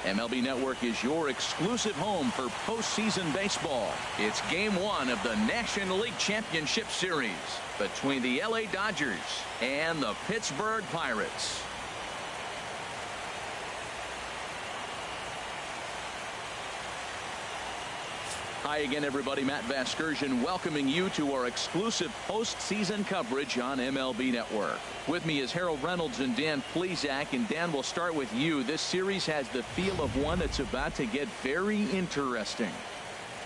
MLB Network is your exclusive home for postseason baseball. It's Game 1 of the National League Championship Series between the LA Dodgers and the Pittsburgh Pirates. Hi again, everybody. Matt Vasgersian welcoming you to our exclusive postseason coverage on MLB Network. With me is Harold Reynolds and Dan Plesac. And Dan, we'll start with you. This series has the feel of one that's about to get very interesting.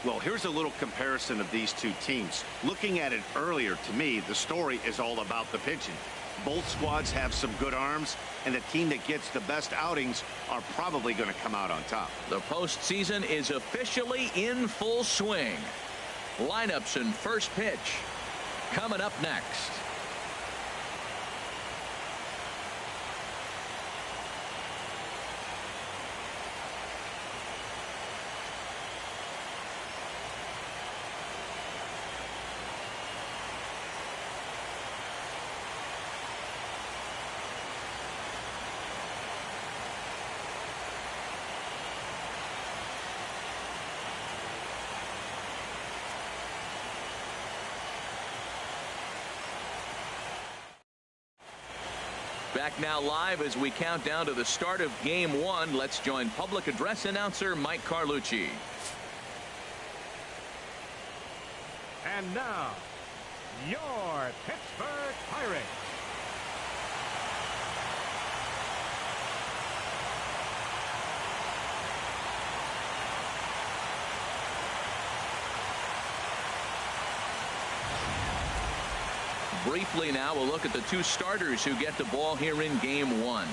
Well, here's a little comparison of these two teams. Looking at it earlier, to me, the story is all about the pitching. Both squads have some good arms, and the team that gets the best outings are probably going to come out on top. The postseason is officially in full swing. Lineups and first pitch coming up next. Back now live as we count down to the start of Game 1. Let's join public address announcer Mike Carlucci. And now, your Pittsburgh Pirates. Briefly now, we'll look at the two starters who get the ball here in Game 1.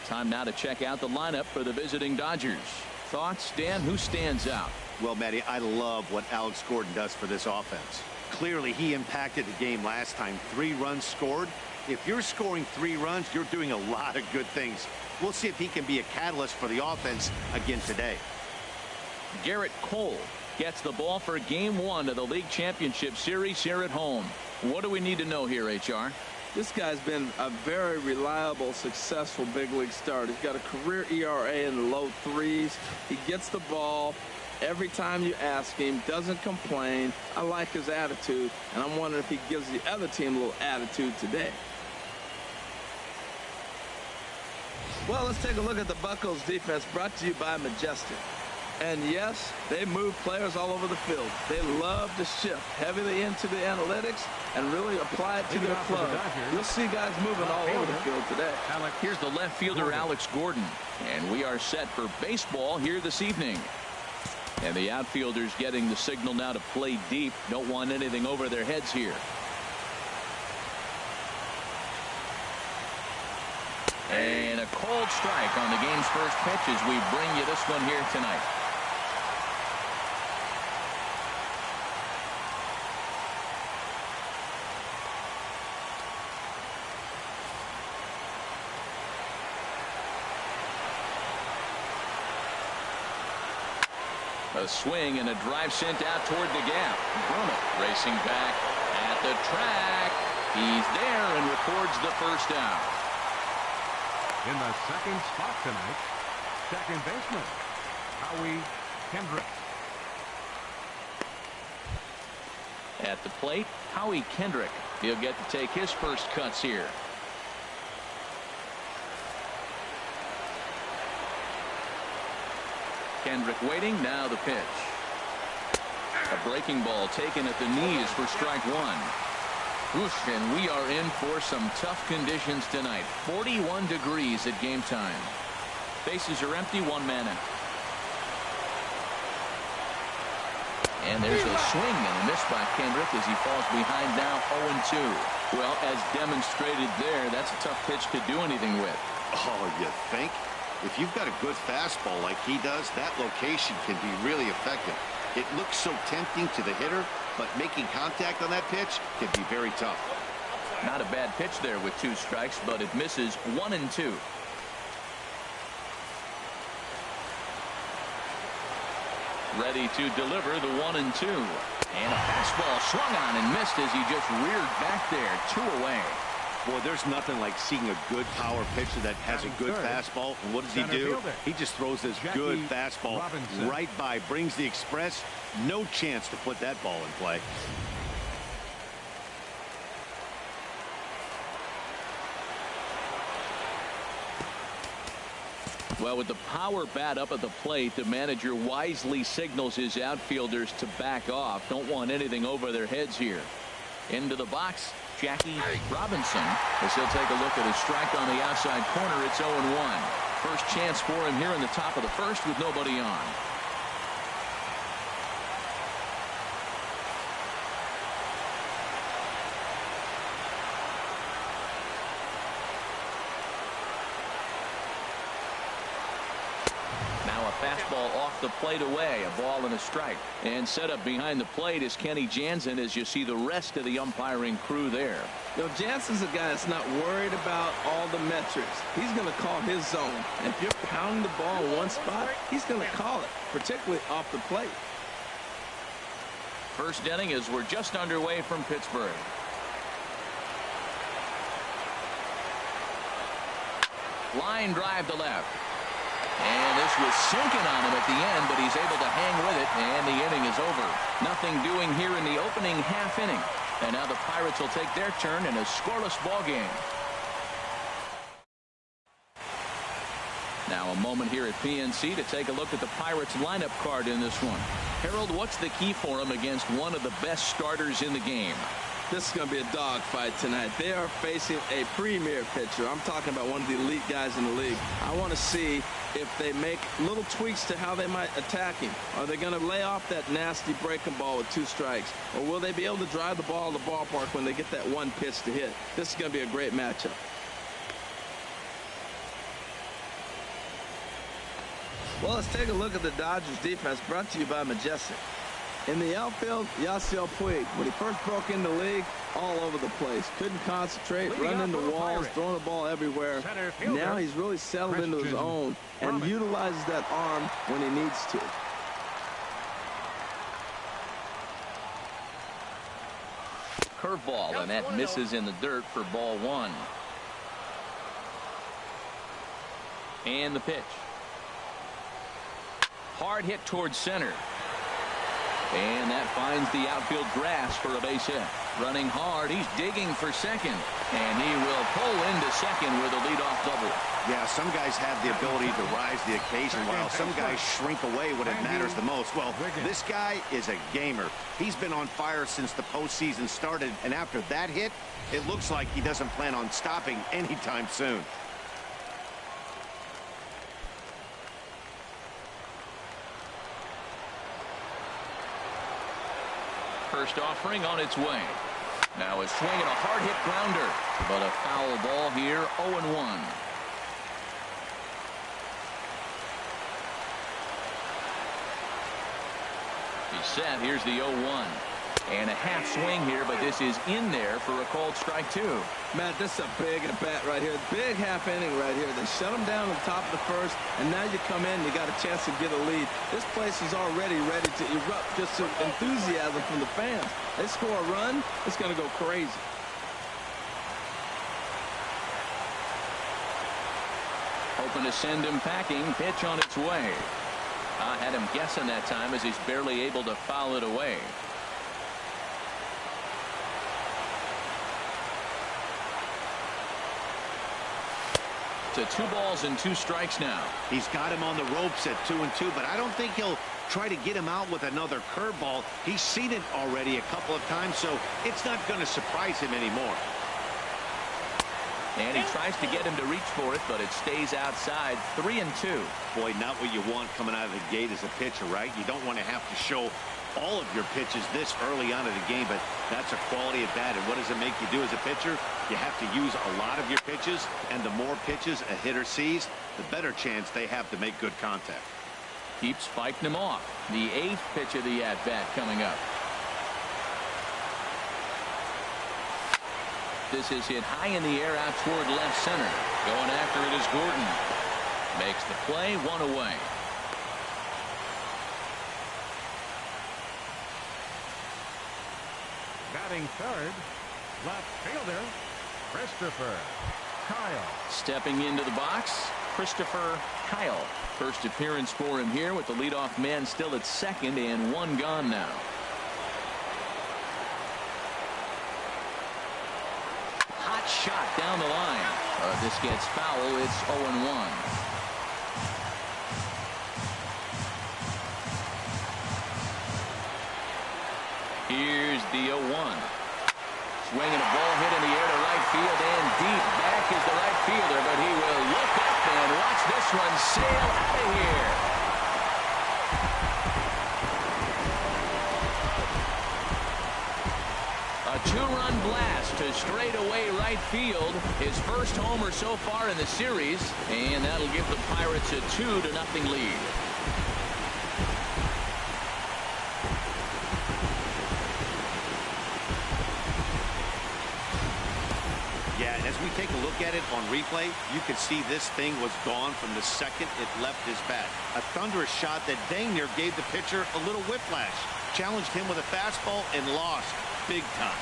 Time now to check out the lineup for the visiting Dodgers. Thoughts, Dan? Who stands out? Well, Matty, I love what Alex Gordon does for this offense. Clearly, he impacted the game last time. 3 runs scored. If you're scoring 3 runs, you're doing a lot of good things. We'll see if he can be a catalyst for the offense again today. Garrett Cole gets the ball for Game 1 of the League Championship Series here at home. What do we need to know here, HR? This guy's been a very reliable, successful big league starter. He's got a career ERA in the low 3s. He gets the ball every time you ask him, doesn't complain. I like his attitude, and I'm wondering if he gives the other team a little attitude today. Well, let's take a look at the Buccos defense, brought to you by Majestic. And yes, they move players all over the field. They love to shift heavily into the analytics and really apply it to their club. You'll see guys moving all over the field today. Here's the left fielder, Alex Gordon. And we are set for baseball here this evening. And the outfielders getting the signal now to play deep. Don't want anything over their heads here. And a cold strike on the game's first pitch as we bring you this one here tonight. A swing and a drive sent out toward the gap. Bruno racing back at the track. He's there and records the first out. In the second spot tonight, second baseman, Howie Kendrick. At the plate, Howie Kendrick. He'll get to take his first cuts here. Kendrick waiting, now the pitch. A breaking ball taken at the knees for strike 1. Oof, and we are in for some tough conditions tonight. 41 degrees at game time. Bases are empty, 1 man out. And there's a swing and a miss by Kendrick as he falls behind now 0-2. Well, as demonstrated there, that's a tough pitch to do anything with. Oh, you think? If you've got a good fastball like he does, that location can be really effective. It looks so tempting to the hitter, but making contact on that pitch can be very tough. Not a bad pitch there with 2 strikes, but it misses 1-2. Ready to deliver the 1-2. And a fastball swung on and missed as he just reared back there. 2 away. Boy, there's nothing like seeing a good power pitcher that has a good fastball. And what does he do? He just throws this good fastball right by, brings the express. No chance to put that ball in play. Well, with the power bat up at the plate, the manager wisely signals his outfielders to back off. Don't want anything over their heads here. Into the box, Jackie Robinson, as he'll take a look at a strike on the outside corner. It's 0-1. First chance for him here in the top of the first with nobody on. Fastball off the plate away, a ball and a strike. And set up behind the plate is Kenny Jansen, as you see the rest of the umpiring crew there. You know, Jansen's a guy that's not worried about all the metrics. He's going to call his zone. And if you're pounding the ball in one spot, he's going to call it, particularly off the plate. First inning as we're just underway from Pittsburgh. Line drive to left. And this was sinking on him at the end, but he's able to hang with it, and the inning is over. Nothing doing here in the opening half inning. And now the Pirates will take their turn in a scoreless ball game. Now a moment here at PNC to take a look at the Pirates lineup card in this one. Harold, what's the key for him against one of the best starters in the game? This is going to be a dogfight tonight. They are facing a premier pitcher. I'm talking about one of the elite guys in the league. I want to see if they make little tweaks to how they might attack him. Are they going to lay off that nasty breaking ball with 2 strikes? Or will they be able to drive the ball to the ballpark when they get that one pitch to hit? This is going to be a great matchup. Well, let's take a look at the Dodgers defense, brought to you by Majestic. In the outfield, Yasiel Puig, when he first broke into the league, all over the place. Couldn't concentrate, running into walls, throwing the ball everywhere. Now he's really settled into his own and utilizes that arm when he needs to. Curveball, and that misses in the dirt for ball 1. And the pitch. Hard hit towards center. And that finds the outfield grass for a base hit. Running hard, he's digging for second. And he will pull into second with a leadoff double. Yeah, some guys have the ability to rise to the occasion, while some guys shrink away when it matters the most. Well, this guy is a gamer. He's been on fire since the postseason started, and after that hit, it looks like he doesn't plan on stopping anytime soon. First offering on its way. Now a swing and a hard hit grounder, but a foul ball here. 0-1. He's set. Here's the 0-1. And a half swing here, but this is in there for a called strike 2. Matt, this is a big at-bat right here. Big half inning right here. They shut him down on the top of the first, and now you come in, you got a chance to get a lead. This place is already ready to erupt just some enthusiasm from the fans. They score a run, it's going to go crazy. Hoping to send him packing. Pitch on its way. I had him guessing that time as he's barely able to foul it away. To 2 balls and 2 strikes now. He's got him on the ropes at 2-2, but I don't think he'll try to get him out with another curveball. He's seen it already a couple of times, so it's not going to surprise him anymore. And he tries to get him to reach for it, but it stays outside. 3-2. Boy, not what you want coming out of the gate as a pitcher, right? You don't want to have to show all of your pitches this early on in the game, but that's a quality at bat. And what does it make you do as a pitcher? You have to use a lot of your pitches, and the more pitches a hitter sees, the better chance they have to make good contact. Keeps fighting him off. The 8th pitch of the at-bat coming up. This is hit high in the air out toward left center. Going after it is Gordon. Makes the play, 1 away. Batting third, left fielder, Christopher Kyle. Stepping into the box, Christopher Kyle. First appearance for him here with the leadoff man still at second and one gone now. Hot shot down the line. This gets foul. It's 0-1. Here's the 0-1. Swinging a ball hit in the air to right field and deep. Back is the right fielder, but he will look up and watch this one sail out of here. A two-run blast to straightaway right field. His first homer so far in the series, and that'll give the Pirates a 2-0 lead. Yeah, and as we take a look at it on replay, you can see this thing was gone from the second it left his bat. A thunderous shot that dang near gave the pitcher a little whiplash. Challenged him with a fastball and lost big time.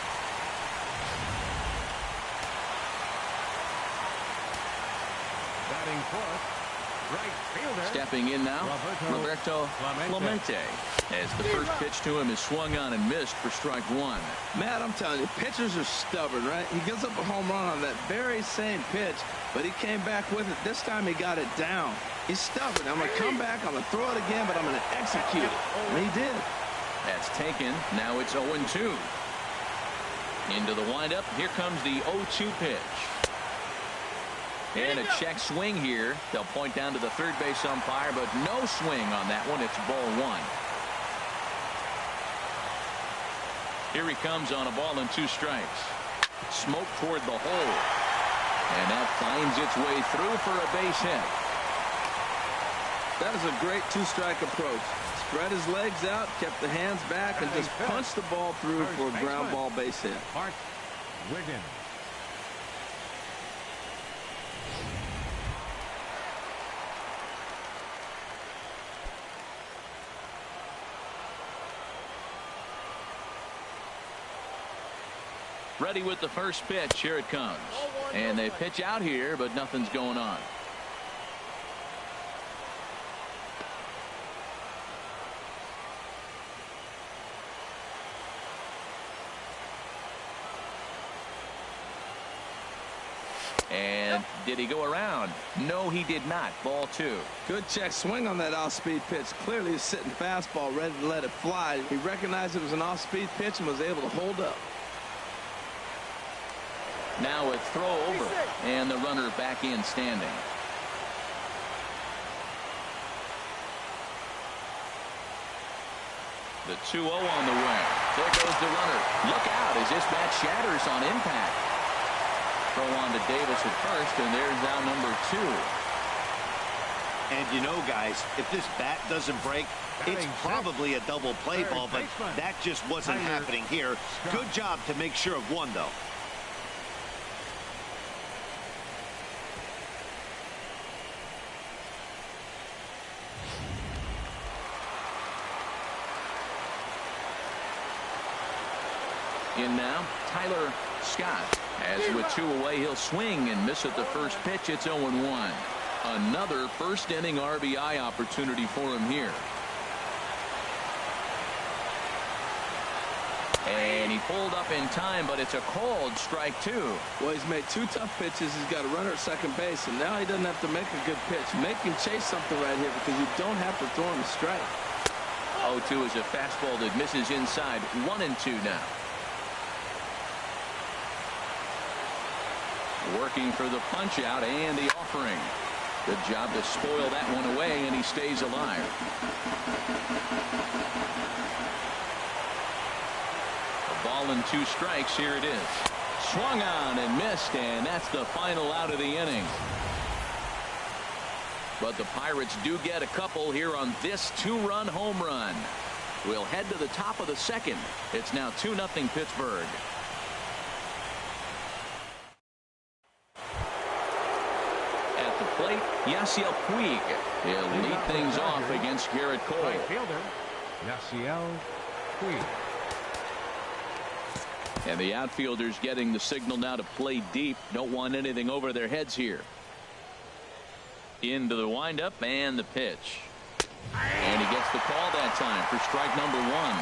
Batting fourth, right fielder. Stepping in now, Roberto Clemente. As the first pitch to him is swung on and missed for strike one. Matt, I'm telling you, pitchers are stubborn, right? He gives up a home run on that very same pitch, but he came back with it. This time he got it down. He's stubborn. I'm going to come back, I'm going to throw it again, but I'm going to execute it. And he did. That's taken. Now it's 0-2. Into the windup. Here comes the 0-2 pitch. And a check swing here. They'll point down to the third base umpire, but no swing on that one. It's ball one. Here he comes on a ball and 2 strikes. Smoke toward the hole. And that finds its way through for a base hit. That is a great 2-strike approach. Spread his legs out, kept the hands back, and just punched the ball through for a ground ball base hit. Mark Wiggins. Ready with the first pitch. Here it comes. And they pitch out here, but nothing's going on. And did he go around? No, he did not. Ball 2. Good check swing on that off-speed pitch. Clearly a sitting fastball ready to let it fly. He recognized it was an off-speed pitch and was able to hold up. Now a throw over, and the runner back in standing. The 2-0 on the way. There goes the runner. Look out as this bat shatters on impact. Throw on to Davis at first, and there's now number 2. And you know, guys, if this bat doesn't break, it's probably a double play ball, but that just wasn't happening here. Good job to make sure of one, though. In now, Tyler Scott. As with 2 away, he'll swing and miss at the first pitch. It's 0-1. Another first inning RBI opportunity for him here. And he pulled up in time, but it's a called strike 2. Well, he's made 2 tough pitches. He's got a runner at second base, and now he doesn't have to make a good pitch. Make him chase something right here because you don't have to throw him a strike. 0-2 is a fastball that misses inside. 1-2 now. Working for the punch out and the offering. Good job to spoil that one away, and he stays alive. A ball and 2 strikes. Here it is. Swung on and missed, and that's the final out of the inning. But the Pirates do get a couple here on this 2-run home run. We'll head to the top of the second. It's now 2-0 Pittsburgh. Plate, Yasiel Puig. He'll lead things off against Garrett Cole. Right fielder, Yasiel Puig. And the outfielders getting the signal now to play deep. Don't want anything over their heads here. Into the windup and the pitch. And he gets the call that time for strike number one.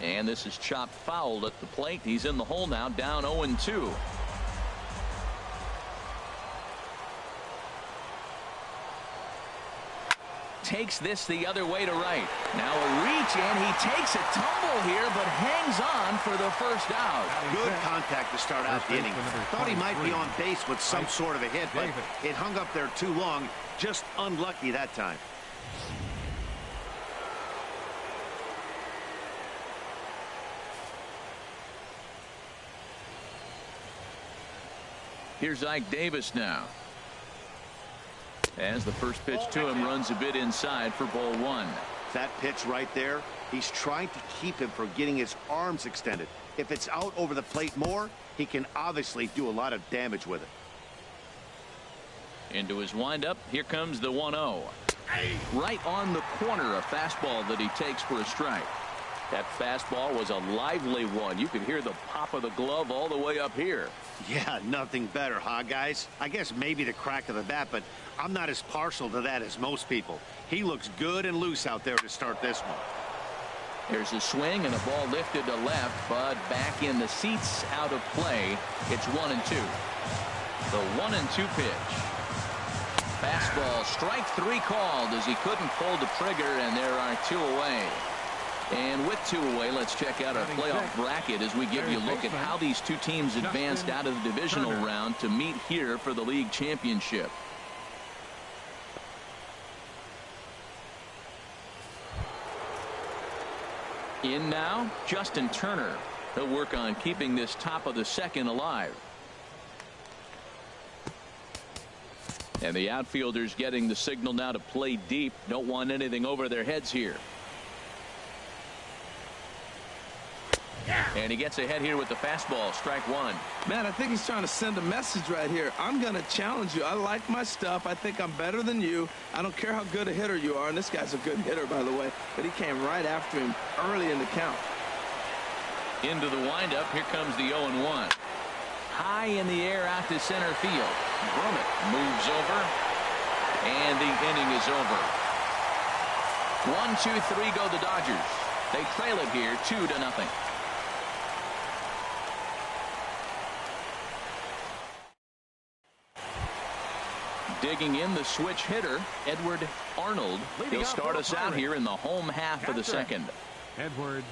And this is chopped foul at the plate. He's in the hole now, down 0-2. Takes this the other way to right. Now a reach, and he takes a tumble here, but hangs on for the first out. Good contact to start out the inning. Thought he might be on base with some sort of a hit, but it hung up there too long. Just unlucky that time. Here's Ike Davis now. As the first pitch to him runs a bit inside for ball one. That pitch right there, he's trying to keep him from getting his arms extended. If it's out over the plate more, he can obviously do a lot of damage with it. Into his windup. Here comes the 1-0. Right on the corner, a fastball that he takes for a strike. That fastball was a lively one. You could hear the pop of the glove all the way up here. Yeah, nothing better, huh, guys? I guess maybe the crack of the bat, but I'm not as partial to that as most people. He looks good and loose out there to start this one. There's a swing and a ball lifted to left, but back in the seats, out of play. It's 1-2. The 1-2 pitch. Fastball, strike three called as he couldn't pull the trigger, and there are two away. And with two away, let's check out our playoff bracket as we give you a look at how these two teams advanced out of the divisional round to meet here for the league championship. In now, Justin Turner. He'll work on keeping this top of the second alive. And the outfielders getting the signal now to play deep. Don't want anything over their heads here. And he gets ahead here with the fastball. Strike one. Man, I think he's trying to send a message right here. I'm going to challenge you. I like my stuff. I think I'm better than you. I don't care how good a hitter you are. And this guy's a good hitter, by the way. But he came right after him early in the count. Into the windup. Here comes the 0-1. High in the air out to center field. Brummett moves over. And the inning is over. 1-2-3 go the Dodgers. They trail it here 2-0. Digging in the switch hitter, Edward Arnold. He'll start us out here in the home half of the second. Edward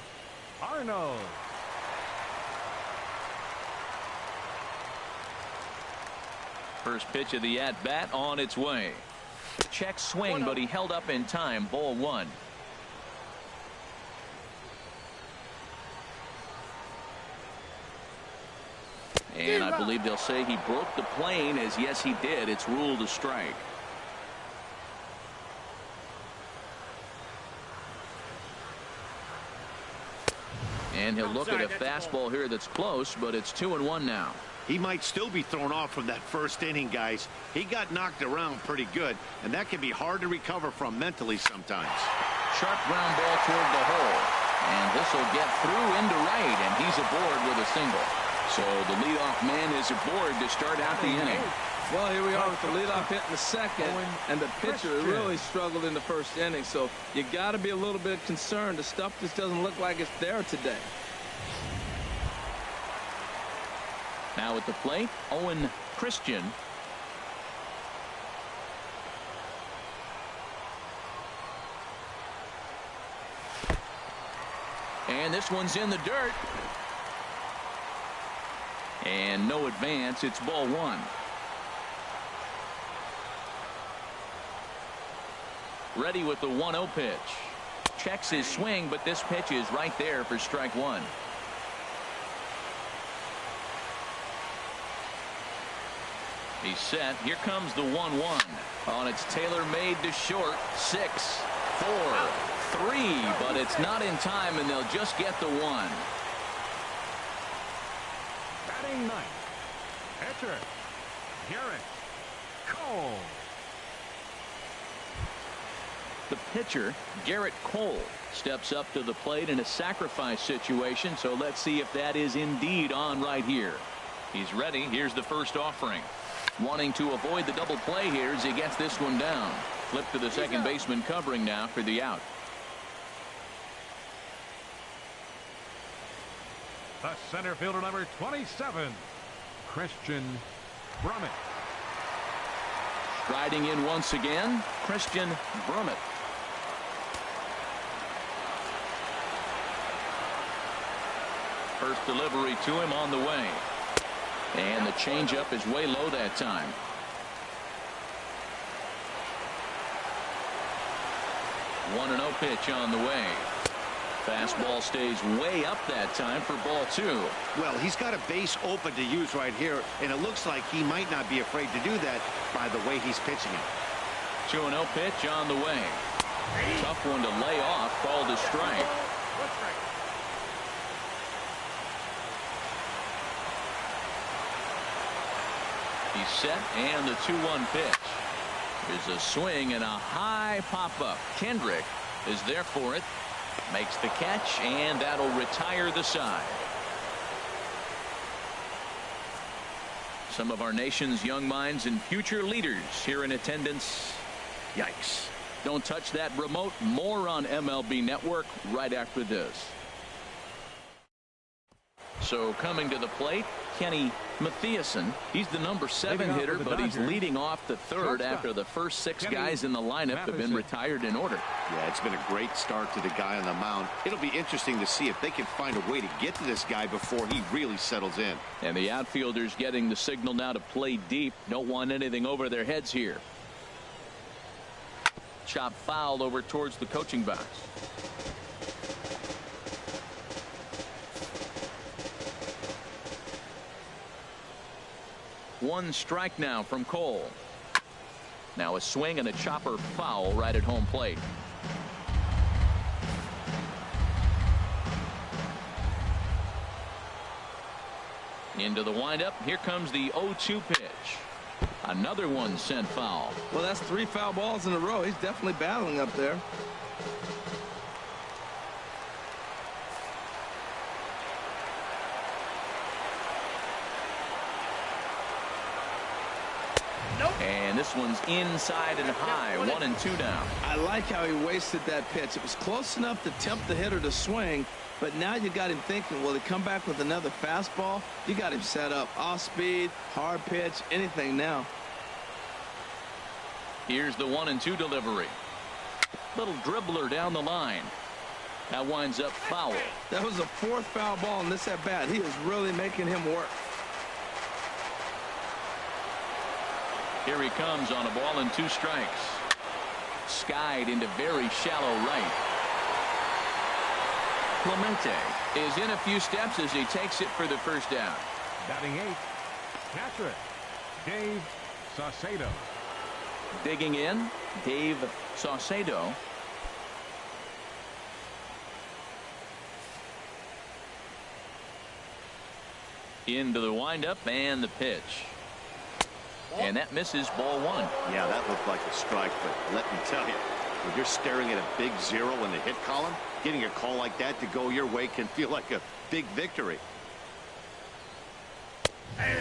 Arnold. First pitch of the at-bat on its way. Check swing, but he held up in time. Ball one. And I believe they'll say he broke the plane, as yes he did. It's ruled a strike. And he'll look at a fastball here that's close, but it's 2-1 now. He might still be thrown off from that first inning, guys. He got knocked around pretty good, and that can be hard to recover from mentally sometimes. Sharp ground ball toward the hole. And this will get through into right, and he's aboard with a single. So the leadoff man is aboard to start out the inning. Well, here we are with the leadoff hit in the second, and the pitcher really struggled in the first inning. So you got to be a little bit concerned. The stuff just doesn't look like it's there today. Now at the plate, Owen Christian. And this one's in the dirt. And no advance. It's ball one. Ready with the 1-0 pitch. Checks his swing, but this pitch is right there for strike one. He's set. Here comes the 1-1. On its tailor-made to short. 6, 4, 3, but it's not in time, and they'll just get the one. Batting ninth, pitcher Garrett Cole. The pitcher, Garrett Cole, steps up to the plate in a sacrifice situation, so let's see if that is indeed on right here. He's ready. Here's the first offering. Wanting to avoid the double play here as he gets this one down. Flip to the second baseman covering now for the out. The center fielder, number 27, Christian Brummett. Striding in once again, Christian Brummett. First delivery to him on the way. And the changeup is way low that time. One and 0 pitch on the way. Fastball stays way up that time for ball 2. Well, he's got a base open to use right here, and it looks like he might not be afraid to do that by the way he's pitching it. 2-0 pitch on the way. Tough one to lay off, called a strike. He's set, and the 2-1 pitch. There's a swing and a high pop-up. Kendrick is there for it. Makes the catch, and that'll retire the side. Some of our nation's young minds and future leaders here in attendance. Yikes. Don't touch that remote. More on MLB Network right after this. So coming to the plate, Kenny Mathiasen. He's the number 7 hitter, but he's leading off the third after the first 6 guys in the lineup have been retired in order. Yeah, it's been a great start to the guy on the mound. It'll be interesting to see if they can find a way to get to this guy before he really settles in. And the outfielders getting the signal now to play deep. Don't want anything over their heads here. Chop foul over towards the coaching box. One strike now from Cole. Now a swing and a chopper foul right at home plate. Into the windup. Here comes the 0-2 pitch. Another one sent foul. Well, that's 3 foul balls in a row. He's definitely battling up there. And this one's inside and high. 1-2 now. I like how he wasted that pitch. It was close enough to tempt the hitter to swing, but now you got him thinking, will he come back with another fastball? You got him set up. Off speed, hard pitch, anything now. Here's the 1-2 delivery. Little dribbler down the line. That winds up foul. That was the 4th foul ball in this at bat. He is really making him work. Here he comes on a ball and 2 strikes. Skied into very shallow right. Clemente is in a few steps as he takes it for the first down. Batting 8th, catcher Dave Saucedo. Digging in, Dave Saucedo. Into the windup and the pitch. And that misses ball 1. Yeah, that looked like a strike, but let me tell you, when you're staring at a big 0 in the hit column, getting a call like that to go your way can feel like a big victory.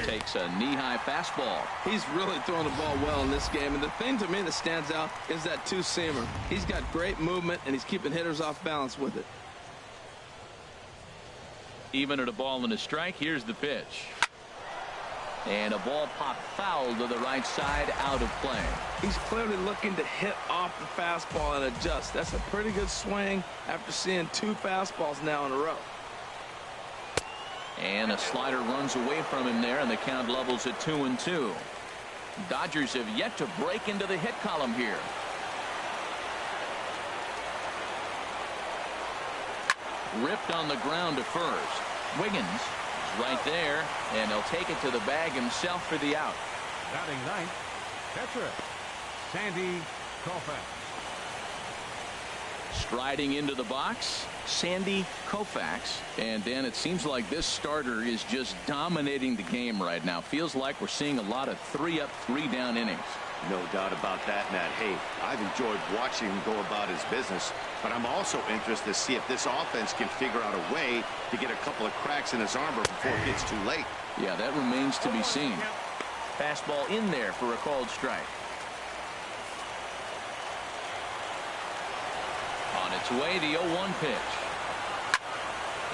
Takes a knee-high fastball. He's really throwing the ball well in this game, and the thing to me that stands out is that 2-seamer. He's got great movement, and he's keeping hitters off balance with it. Even at a ball and a strike, here's the pitch. And a ball popped foul to the right side, out of play. He's clearly looking to hit off the fastball and adjust. That's a pretty good swing after seeing 2 fastballs now in a row. And a slider runs away from him there, and the count levels at 2-2. Dodgers have yet to break into the hit column here. Ripped on the ground to first. Wiggins is right there, and he'll take it to the bag himself for the out. Batting 9th, catcher Sandy Koufax. Striding into the box, Sandy Koufax. And Dan, it seems like this starter is just dominating the game right now. Feels like we're seeing a lot of 3-up, 3-down innings. No doubt about that, Matt. Hey, I've enjoyed watching him go about his business, but I'm also interested to see if this offense can figure out a way to get a couple of cracks in his armor before it gets too late. Yeah, that remains to be seen. Fastball in there for a called strike. On its way, the 0-1 pitch.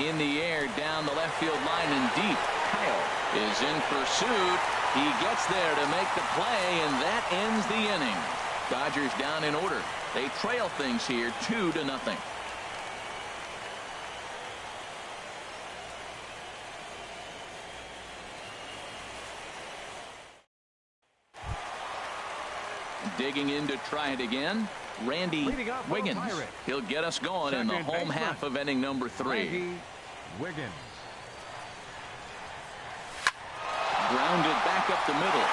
In the air, down the left field line and deep. Kyle is in pursuit. He gets there to make the play, and that ends the inning. Dodgers down in order. They trail things here 2-0. Digging in to try it again, Randy Wiggins. He'll get us going in the home half of inning number 3. Wiggins. Grounded back up the middle.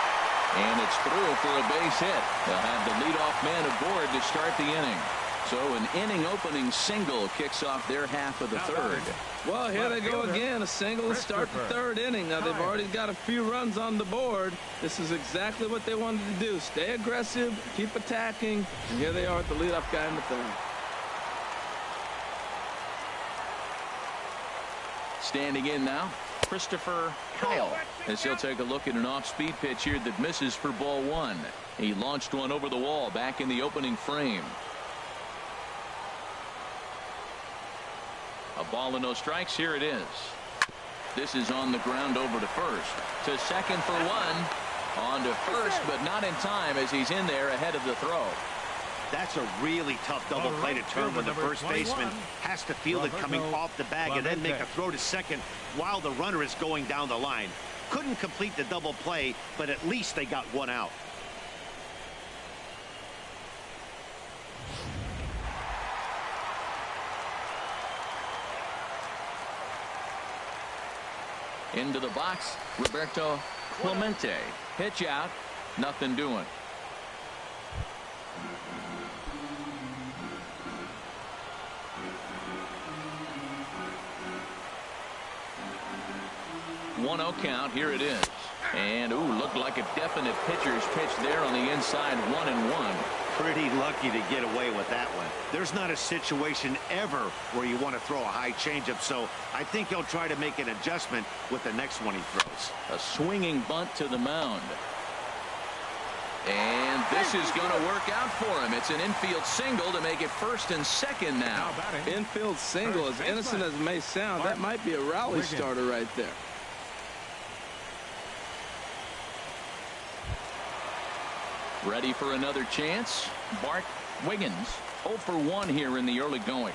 And it's through for a base hit. They'll have the leadoff man aboard to start the inning. So an inning opening single kicks off their half of the third. Well, here they go again. A single to start the third inning. Now, they've already got a few runs on the board. This is exactly what they wanted to do. Stay aggressive, keep attacking. And here they are with the leadoff guy in the third. Standing in now, Christopher Kyle, as he'll take a look at an off-speed pitch here that misses for ball 1. He launched one over the wall back in the opening frame. A ball and no strikes. Here it is. This is on the ground over to first. To second for 1. On to first, but not in time as he's in there ahead of the throw. That's a really tough double play to turn when the first baseman has to field it coming off the bag and then make a throw to second while the runner is going down the line. Couldn't complete the double play, but at least they got one out. Into the box, Roberto Clemente. Pitch out, nothing doing. One 0 count. Here it is. And looked like a definite pitcher's pitch there on the inside. 1-1. Pretty lucky to get away with that one. There's not a situation ever where you want to throw a high changeup, so I think he'll try to make an adjustment with the next one he throws. A swinging bunt to the mound. And this is going to work out for him. It's an infield single to make it first and second now. Infield single, as innocent as it may sound, that might be a rally starter right there. Ready for another chance. Bart Wiggins 0 for 1 here in the early going.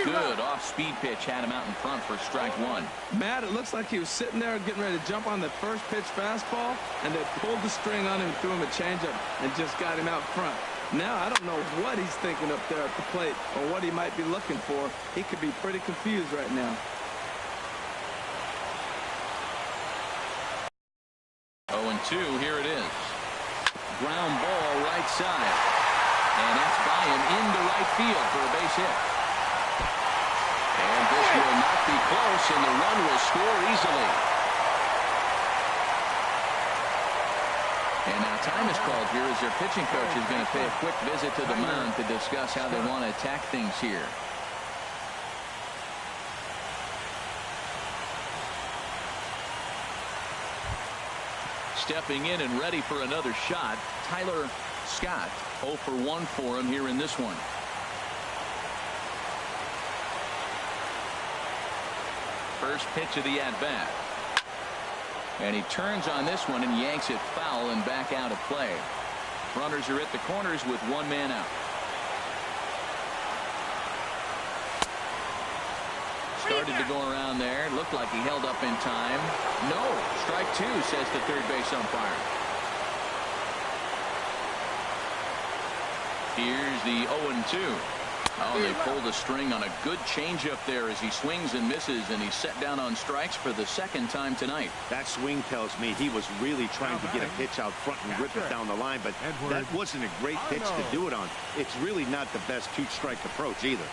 Good off-speed pitch had him out in front for strike 1. Matt, it looks like he was sitting there getting ready to jump on the first pitch fastball, and they pulled the string on him and threw him a changeup and just got him out front. Now I don't know what he's thinking up there at the plate or what he might be looking for. He could be pretty confused right now. 0-2. Here it is. Ground ball right side. And that's by him into right field for a base hit. And this will not be close, and the run will score easily. And now time is called here as their pitching coach is going to pay a quick visit to the mound to discuss how they want to attack things here. Stepping in and ready for another shot, Tyler Scott. 0 for 1 for him here in this one. First pitch of the at-bat. And he turns on this one and yanks it foul and back out of play. Runners are at the corners with 1 man out. Started to go around there. Looked like he held up in time. No. Strike 2, says the third base umpire. Here's the 0-2. Oh, they pulled a string on a good changeup there as he swings and misses, and he's set down on strikes for the second time tonight. That swing tells me he was really trying to get a pitch out front and rip it down the line, but that wasn't a great pitch to do it on. It's really not the best two-strike approach either.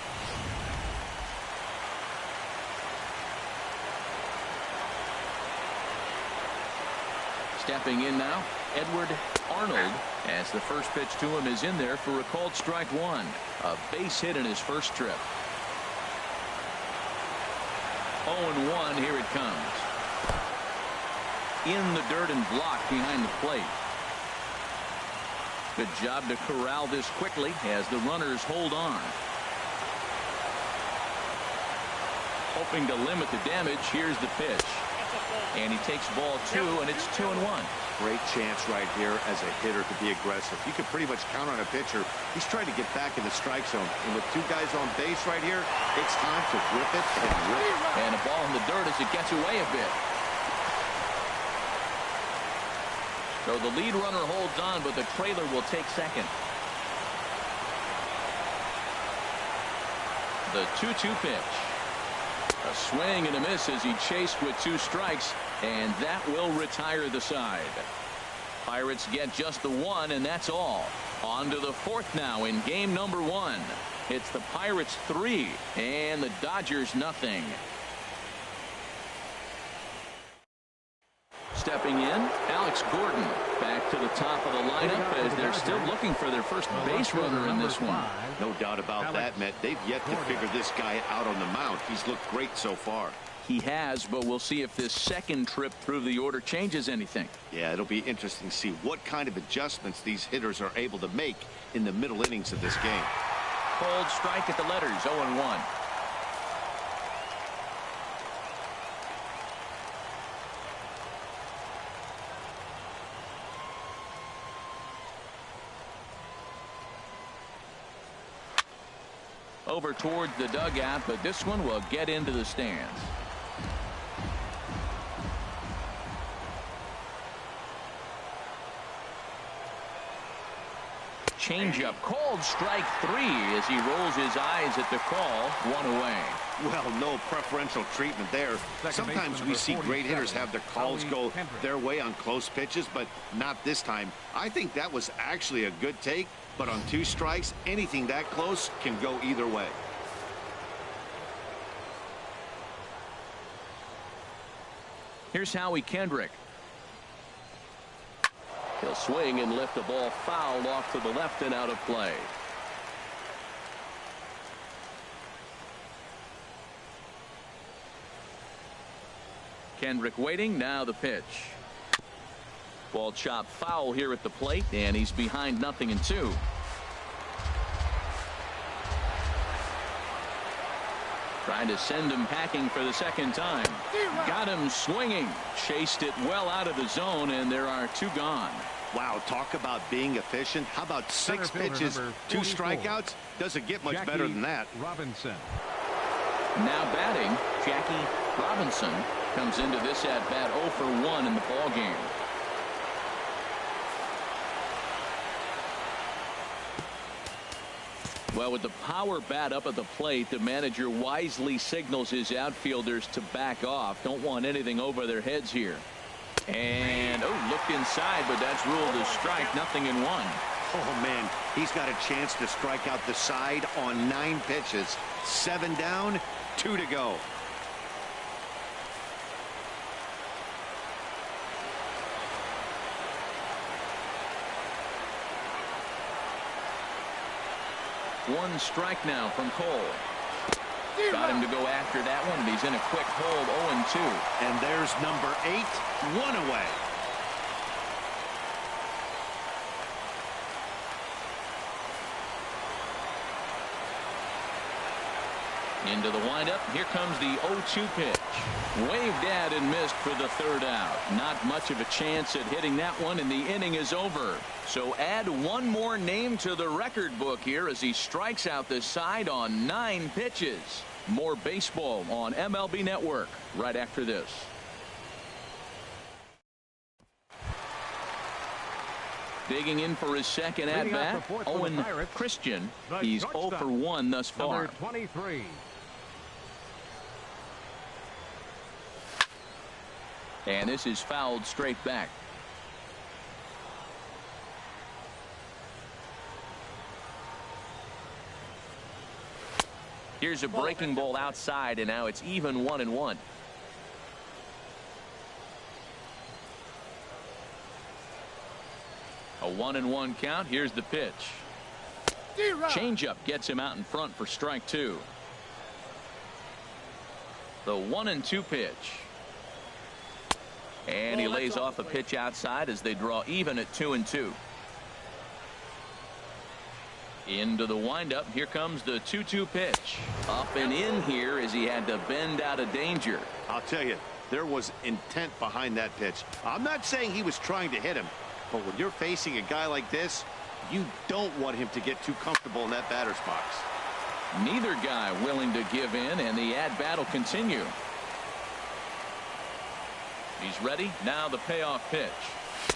Stepping in now, Edward Arnold, as the first pitch to him is in there for a called strike one. A base hit in his first trip. 0-1, here it comes. In the dirt and blocked behind the plate. Good job to corral this quickly as the runners hold on. Hoping to limit the damage, here's the pitch. And he takes ball two, and it's 2-1. Great chance right here as a hitter to be aggressive. You can pretty much count on a pitcher. He's trying to get back in the strike zone. And with two guys on base right here, it's time to rip it and rip it. And a ball in the dirt as it gets away a bit. So the lead runner holds on, but the trailer will take second. The 2-2 pitch. A swing and a miss as he chased with two strikes, and that will retire the side. Pirates get just the one, and that's all. On to the fourth now in game number one. It's the Pirates 3 and the Dodgers nothing. Stepping in, Alex Gordon back to the top of the lineup as they're still looking for their first base runner in this one. No doubt about that, Matt. They've yet to figure this guy out on the mound. He's looked great so far. He has, but we'll see if this second trip through the order changes anything. Yeah, it'll be interesting to see what kind of adjustments these hitters are able to make in the middle innings of this game. Cold strike at the letters, 0-1. Over towards the dugout, but this one will get into the stands. Changeup, called strike three as he rolls his eyes at the call. One away. Well, no preferential treatment there. Sometimes we see great hitters have their calls go their way on close pitches, but not this time. I think that was actually a good take, but on two strikes, anything that close can go either way. Here's Howie Kendrick. He'll swing and lift the ball foul off to the left and out of play. Kendrick waiting. Now the pitch. Ball chopped foul here at the plate, and he's behind 0-2. Trying to send him packing for the second time. Got him swinging. Chased it well out of the zone, and there are two gone. Wow, talk about being efficient. How about 6 pitches, 2 strikeouts? Doesn't get much better than that. Robinson. Now batting, Jackie Robinson comes into this at bat 0 for 1 in the ball game. Well, with the power bat up at the plate, the manager wisely signals his outfielders to back off. Don't want anything over their heads here. And, looked inside, but that's ruled a strike. 0-1. Oh, man, he's got a chance to strike out the side on 9 pitches. 7 down, 2 to go. One strike now from Cole. Got him to go after that one, and he's in a quick hold. 0-2. And there's number 8, 1 away. Into the windup. Here comes the 0-2 pitch. Waved at and missed for the third out. Not much of a chance at hitting that one, and the inning is over. So add one more name to the record book here as he strikes out the side on 9 pitches. More baseball on MLB Network right after this. Digging in for his second at bat, Owen Christian. He's 0 for 1 thus far. Number 23. And this is fouled straight back. Here's a breaking ball outside, and now it's even 1-1. A 1-1 count. Here's the pitch. Changeup gets him out in front for strike 2. The 1-2 pitch. And he lays off a pitch outside as they draw even at 2-2. Into the windup. Here comes the 2-2 pitch. Up and in here as he had to bend out of danger. I'll tell you, there was intent behind that pitch. I'm not saying he was trying to hit him, but when you're facing a guy like this, you don't want him to get too comfortable in that batter's box. Neither guy willing to give in, and the at-bat will continue. He's ready. Now the payoff pitch.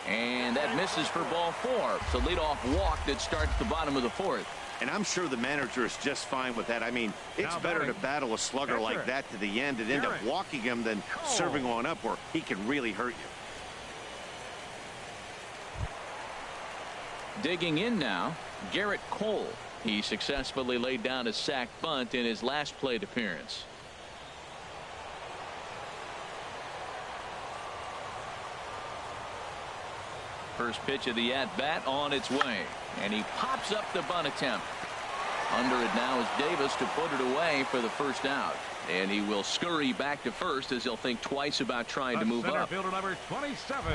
And that misses for ball 4. So leadoff walk that starts the bottom of the 4th. And I'm sure the manager is just fine with that. I mean, it's better to battle a slugger like that to the end and end up walking him than serving on up where he can really hurt you. Digging in now, Garrett Cole. He successfully laid down a sac bunt in his last plate appearance. First pitch of the at-bat on its way, and he pops up the bunt attempt. Under it now is Davis to put it away for the first out, and he will scurry back to first as he'll think twice about trying to move up. Fielder number 27,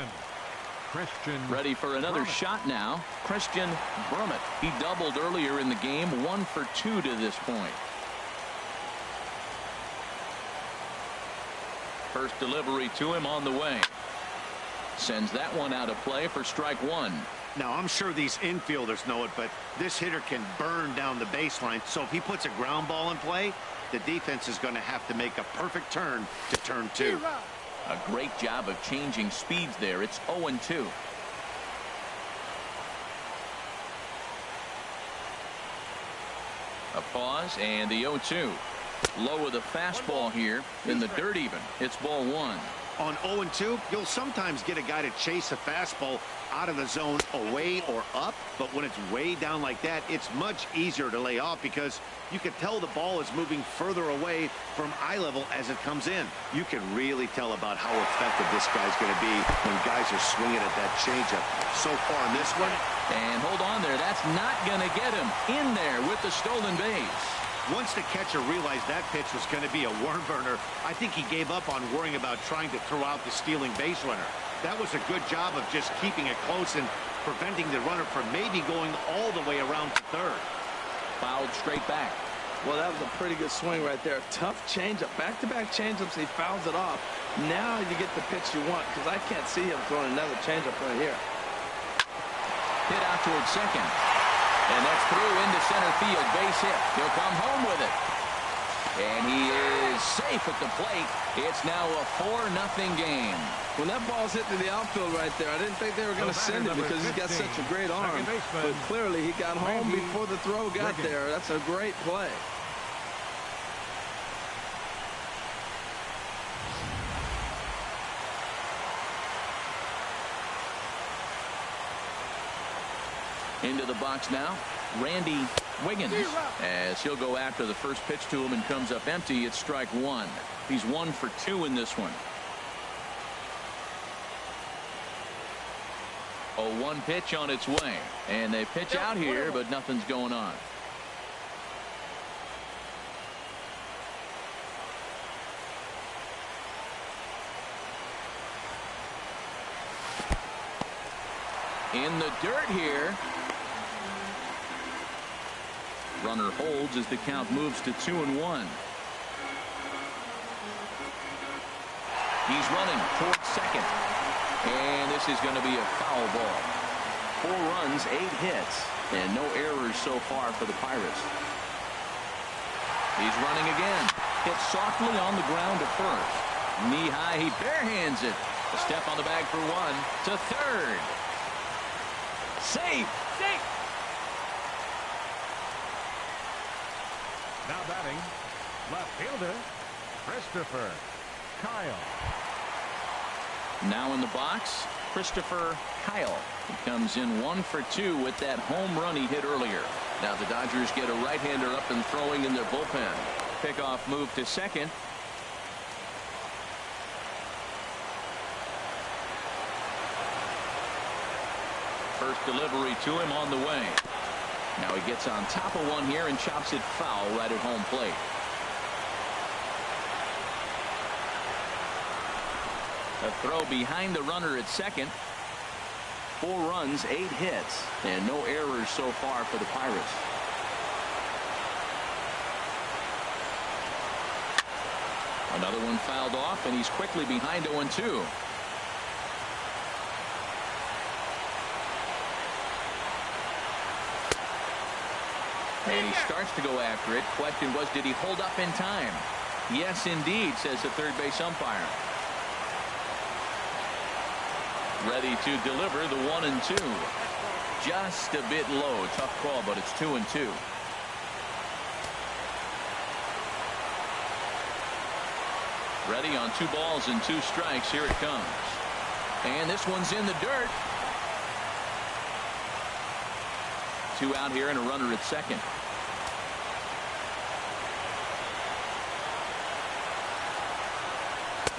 Christian. Ready for another shot now. Christian Brummett. He doubled earlier in the game, 1 for 2 to this point. First delivery to him on the way. Sends that one out of play for strike 1. Now, I'm sure these infielders know it, but this hitter can burn down the baseline. So if he puts a ground ball in play, the defense is going to have to make a perfect turn to turn 2. A great job of changing speeds there. It's 0-2. A pause and the 0-2. Low with a fastball here. In the dirt even. It's ball 1. On 0-2, you'll sometimes get a guy to chase a fastball out of the zone away or up, but when it's way down like that, it's much easier to lay off because you can tell the ball is moving further away from eye level as it comes in. You can really tell about how effective this guy's going to be when guys are swinging at that changeup. So far in this one. And hold on there. That's not going to get him in there with the stolen base. Once the catcher realized that pitch was going to be a worm burner, I think he gave up on worrying about trying to throw out the stealing base runner. That was a good job of just keeping it close and preventing the runner from maybe going all the way around to third. Fouled straight back. Well, that was a pretty good swing right there. Tough changeup. Back-to-back changeups. He fouls it off. Now you get the pitch you want because I can't see him throwing another changeup right here. Hit out towards second. And that's through into center field. Base hit. He'll come home with it. And he is safe at the plate. It's now a 4-0 game. When that ball's hit to the outfield right there, I didn't think they were going to send it because he's got such a great arm. But clearly he got home before the throw got there. That's a great play. Into the box now, Randy Wiggins, as he'll go after the first pitch to him and comes up empty. It's strike 1. He's 1 for 2 in this one. 0-1 pitch on its way, and they pitch out here, but nothing's going on. In the dirt here. Runner holds as the count moves to 2-1. He's running towards second. And this is going to be a foul ball. 4 runs, 8 hits, and no errors so far for the Pirates. He's running again. Hit softly on the ground to first. Knee high, he barehands it. A step on the bag for 1 to third. Safe. Now batting, left fielder, Christopher Kyle. Now in the box, Christopher Kyle. He comes in 1 for 2 with that home run he hit earlier. Now the Dodgers get a right-hander up and throwing in their bullpen. Pickoff move to second. First delivery to him on the way. Now he gets on top of one here and chops it foul right at home plate. A throw behind the runner at second. 4 runs, 8 hits, and no errors so far for the Pirates. Another one fouled off, and he's quickly behind 0-2. And he starts to go after it. Question was, did he hold up in time? Yes, indeed, says the third base umpire. Ready to deliver the 1-2. Just a bit low. Tough call, but it's 2-2. Ready on 2 balls and 2 strikes. Here it comes. And this one's in the dirt. 2 out here and a runner at second.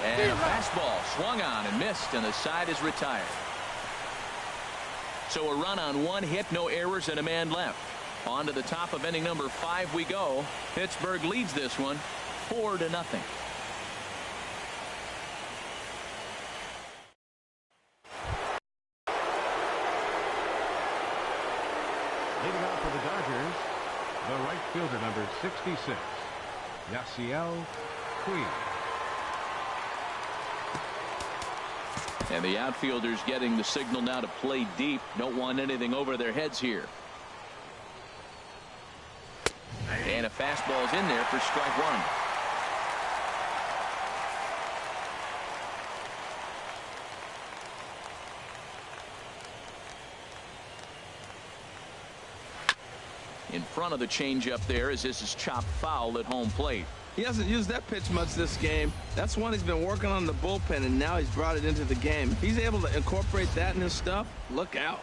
And a fastball swung on and missed, and the side is retired. So a run on 1 hit, no errors, and a man left. On to the top of inning number 5 we go. Pittsburgh leads this one 4-0. Leading off for the Dodgers, the right fielder, number 66, Yasiel Puig. And the outfielders getting the signal now to play deep. Don't want anything over their heads here. And a fastball's in there for strike 1. In front of the changeup there as this is chopped foul at home plate. He hasn't used that pitch much this game. That's one he's been working on the bullpen, and now he's brought it into the game. If he's able to incorporate that in his stuff, look out.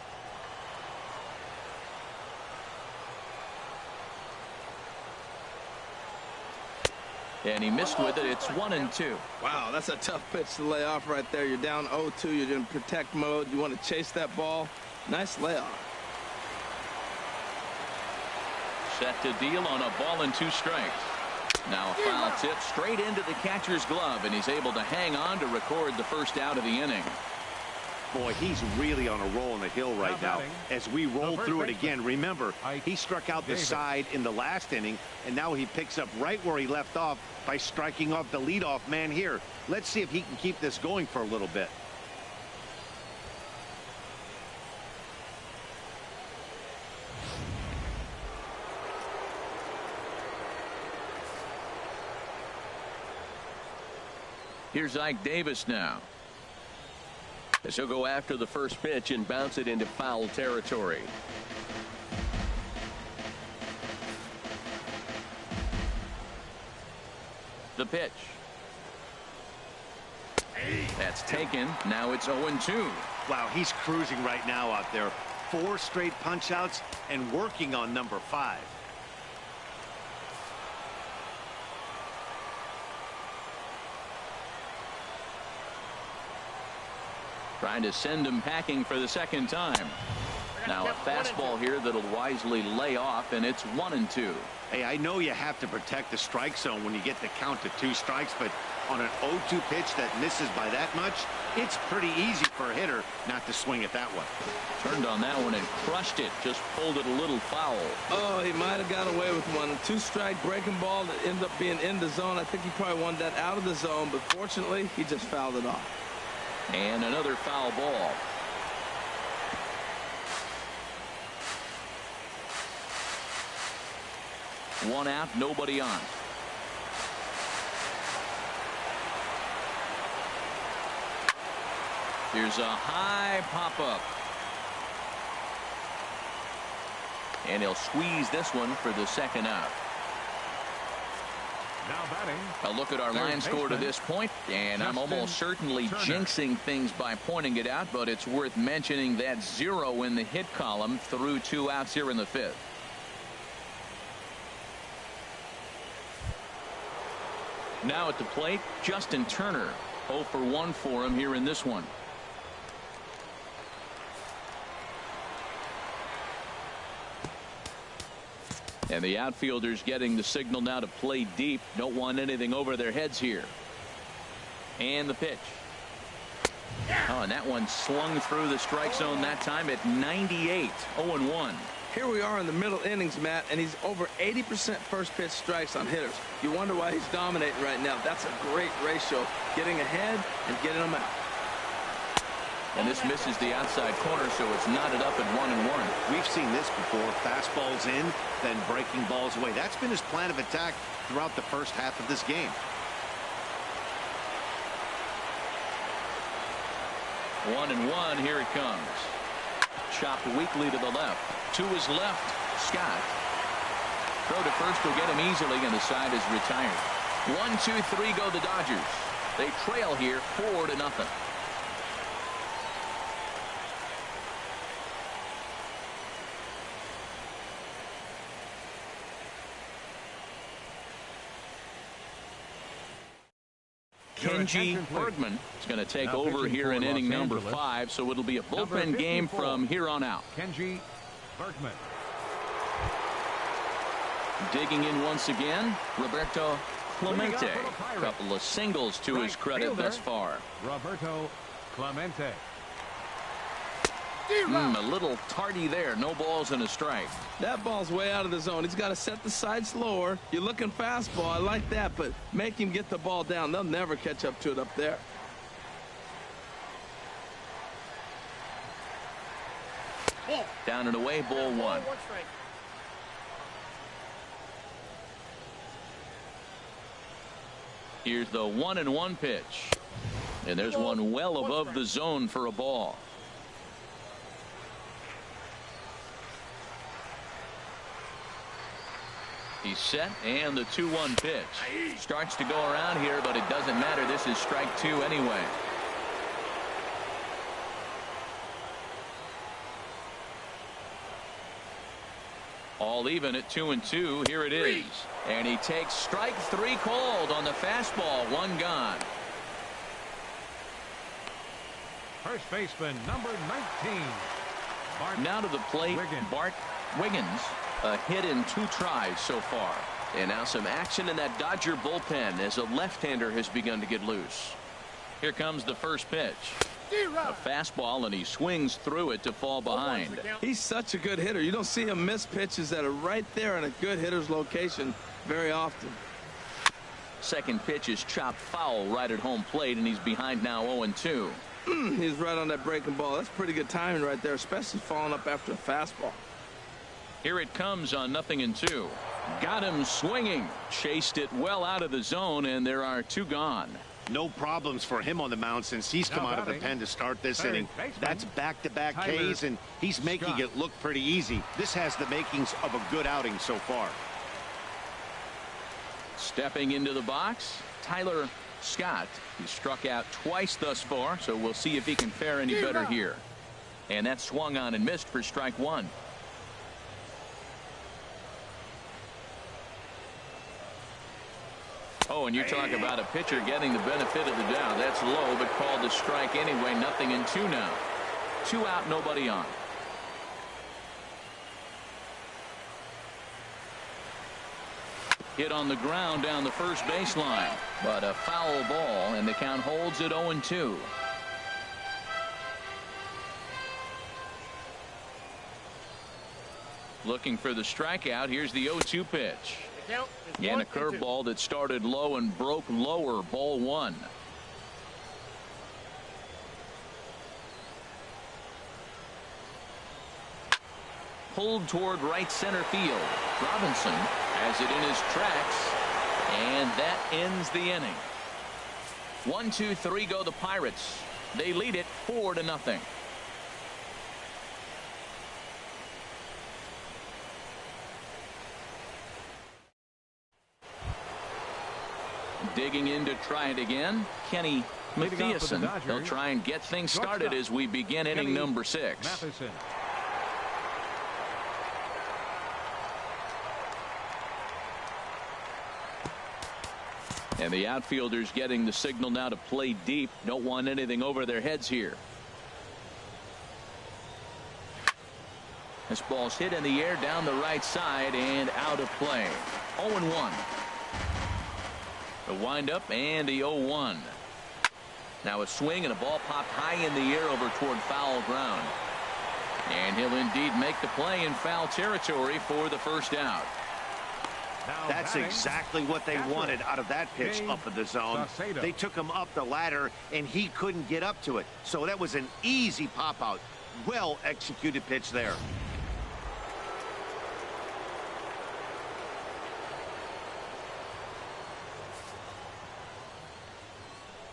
And he missed with it. It's 1-2. Wow, that's a tough pitch to lay off right there. You're down 0-2. You're in protect mode. You want to chase that ball. Nice layoff. Set to deal on a ball and 2 strikes. Now a foul tip straight into the catcher's glove, and he's able to hang on to record the first out of the inning. Boy, he's really on a roll on the hill right now. As we roll through it again, remember, he struck out the side in the last inning, and now he picks up right where he left off by striking off the leadoff man here. Let's see if he can keep this going for a little bit. Here's Ike Davis now. As he'll go after the first pitch and bounce it into foul territory. The pitch. That's taken. Now it's 0-2. Wow, he's cruising right now out there. 4 straight punch outs and working on number 5. Trying to send him packing for the second time. Now a fastball here that'll wisely lay off, and it's 1-2. Hey, I know you have to protect the strike zone when you get the count to 2 strikes, but on an 0-2 pitch that misses by that much, it's pretty easy for a hitter not to swing at that one. Turned on that one and crushed it. Just pulled it a little foul. Oh, he might have got away with one. A 2-strike breaking ball that ended up being in the zone. I think he probably wanted that out of the zone, but fortunately, he just fouled it off. And another foul ball. One out, nobody on. Here's a high pop-up. and he'll squeeze this one for the second out. Now batting. A look at our line score to this point, and I'm almost certainly jinxing things by pointing it out, but it's worth mentioning that 0 in the hit column through 2 outs here in the 5th. Now at the plate, Justin Turner. 0 for 1 for him here in this one. And the outfielders getting the signal now to play deep. Don't want anything over their heads here. And the pitch. Oh, and that one slung through the strike zone that time at 98. 0-1. Here we are in the middle innings, Matt, and he's over 80% first pitch strikes on hitters. You wonder why he's dominating right now. That's a great ratio, getting ahead and getting them out. And this misses the outside corner, so it's knotted up at 1-1. We've seen this before. Fastballs in, then breaking balls away. That's been his plan of attack throughout the first half of this game. 1-1. Here it comes. Chopped weakly to the left. To his left, Scott. Throw to first will get him easily, and the side is retired. 1-2-3 go the Dodgers. They trail here 4-0. Kenji Bergman is going to take over here in inning number 5, so it'll be a bullpen game from here on out. Kenji Bergman. Digging in once again, Roberto Clemente. A couple of singles to his credit thus far. Roberto Clemente. A little tardy there. No balls and a strike. That ball's way out of the zone. He's got to set the side slower. You're looking fastball. I like that, but make him get the ball down. They'll never catch up to it up there. Down and away, ball 1. Here's the 1-1 pitch. And there's one well above the zone for a ball. He's set, and the 2-1 pitch. Starts to go around here, but it doesn't matter. This is strike 2 anyway. All even at 2-2. Here it is. And he takes strike 3 called on the fastball. 1 gone. First baseman, number 19. Now to the plate, Bart Wiggins. A hit in 2 tries so far. And now some action in that Dodger bullpen as a left-hander has begun to get loose. Here comes the first pitch. A fastball, and he swings through it to fall behind. He's such a good hitter. You don't see him miss pitches that are right there in a good hitter's location very often. Second pitch is chopped foul right at home plate, and he's behind now 0-2. He's right on that breaking ball. That's pretty good timing right there, especially falling up after a fastball. Here it comes on 0-2. Got him swinging. Chased it well out of the zone, and there are 2 gone. No problems for him on the mound since he's come out of the pen to start this inning. That's back-to-back Ks, and he's making it look pretty easy. This has the makings of a good outing so far. Stepping into the box, Tyler Scott. He struck out twice thus far, so we'll see if he can fare any better here. And that swung on and missed for strike 1. Oh, and you talk about a pitcher getting the benefit of the doubt. That's low, but called a strike anyway. 0-2 now. 2 out, nobody on. Hit on the ground down the first baseline, but a foul ball, and the count holds at 0-2. Looking for the strikeout. Here's the 0-2 pitch. And a curveball that started low and broke lower. Ball 1. Pulled toward right center field. Robinson has it in his tracks, and that ends the inning. 1-2-3 go the Pirates. They lead it 4-0. Digging in to try it again, Kenny Mathewson. They'll try and get things started as we begin inning number 6. Matheson. And the outfielders getting the signal now to play deep. Don't want anything over their heads here. This ball's hit in the air down the right side and out of play. 0-1. The windup and the 0-1. Now a swing and a ball popped high in the air over toward foul ground. And he'll indeed make the play in foul territory for the first out. That's exactly what they wanted out of that pitch up in the zone. They took him up the ladder, and he couldn't get up to it. So that was an easy pop-out. Well-executed pitch there.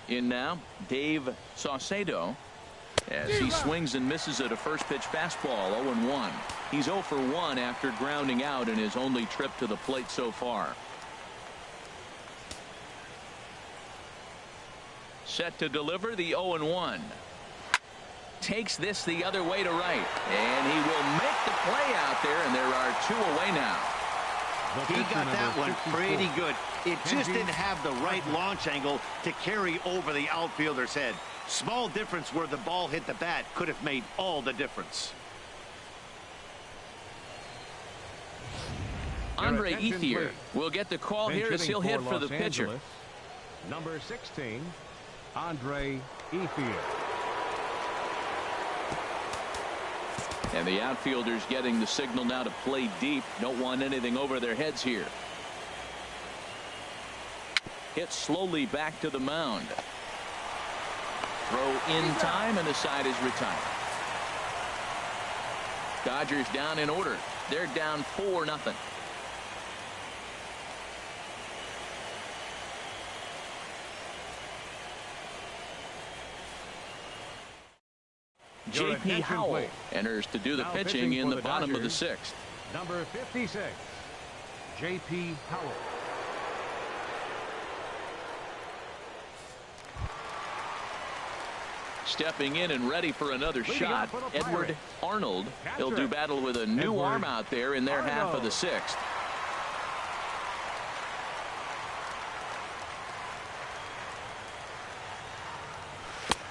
In now, Dave Saucedo, as he swings and misses at a first pitch fastball. 0-1. He's 0 for 1 after grounding out in his only trip to the plate so far. Set to deliver the 0-1. Takes this the other way to right, and he will make the play out there, and there are 2 away now. He got that one pretty good. It just didn't have the right launch angle to carry over the outfielder's head. Small difference where the ball hit the bat could have made all the difference. Andre Ethier will get the call here as he'll hit for the pitcher. Number 16, Andre Ethier. And the outfielders getting the signal now to play deep. Don't want anything over their heads here. Hit slowly back to the mound. Throw in time, and the side is retired. Dodgers down in order. They're down 4-0. J.P. Howell enters to do the pitching in the bottom of the 6th. Number 56, J.P. Howell. Stepping in and ready for another shot, Edward Arnold. He'll do battle with a new arm out there in their half of the 6th.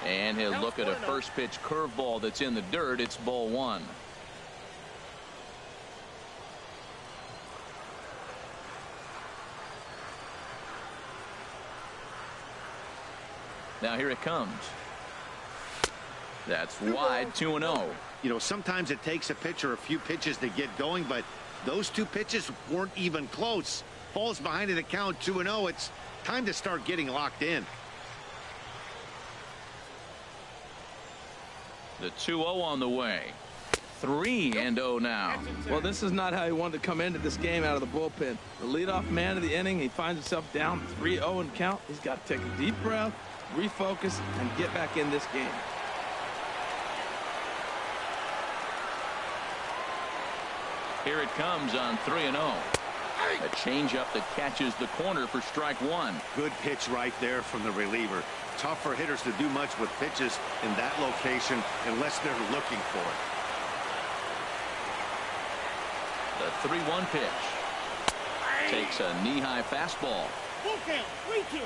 And he'll look at a first pitch curveball that's in the dirt. It's ball 1. Now here it comes. That's wide. 2-0. You know, sometimes it takes a pitcher a few pitches to get going, but those 2 pitches weren't even close. Falls behind in the count. 2-0. It's time to start getting locked in. The 2-0 on the way. 3-0 now. Well, this is not how he wanted to come into this game out of the bullpen. The leadoff man of the inning, he finds himself down 3-0 in count. He's got to take a deep breath, refocus, and get back in this game. Here it comes on 3-0. A changeup that catches the corner for strike 1. Good pitch right there from the reliever. Tough for hitters to do much with pitches in that location unless they're looking for it. The 3-1 pitch. Takes a knee-high fastball. Full count, 3-2.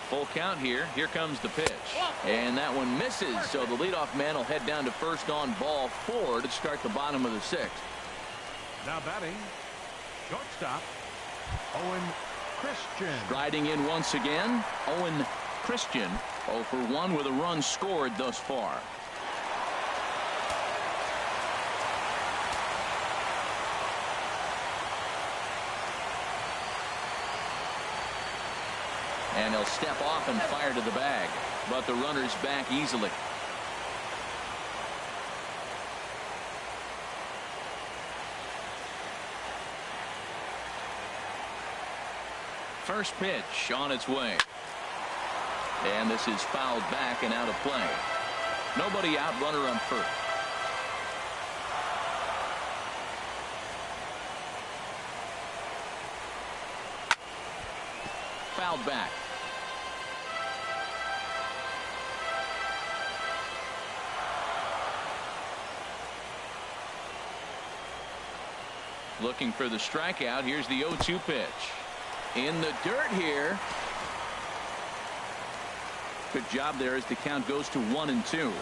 Full count here. Here comes the pitch. And that one misses. So the leadoff man will head down to first on ball 4 to start the bottom of the 6th. Now batting, shortstop, Owen Christian. Riding in once again, Owen Christian. 0 for 1 with a run scored thus far. And he'll step off and fire to the bag, but the runner's back easily. First pitch on its way. And this is fouled back and out of play. Nobody out, runner on first. Fouled back. Looking for the strikeout. Here's the 0-2 pitch. In the dirt here. Good job there as the count goes to 1-2.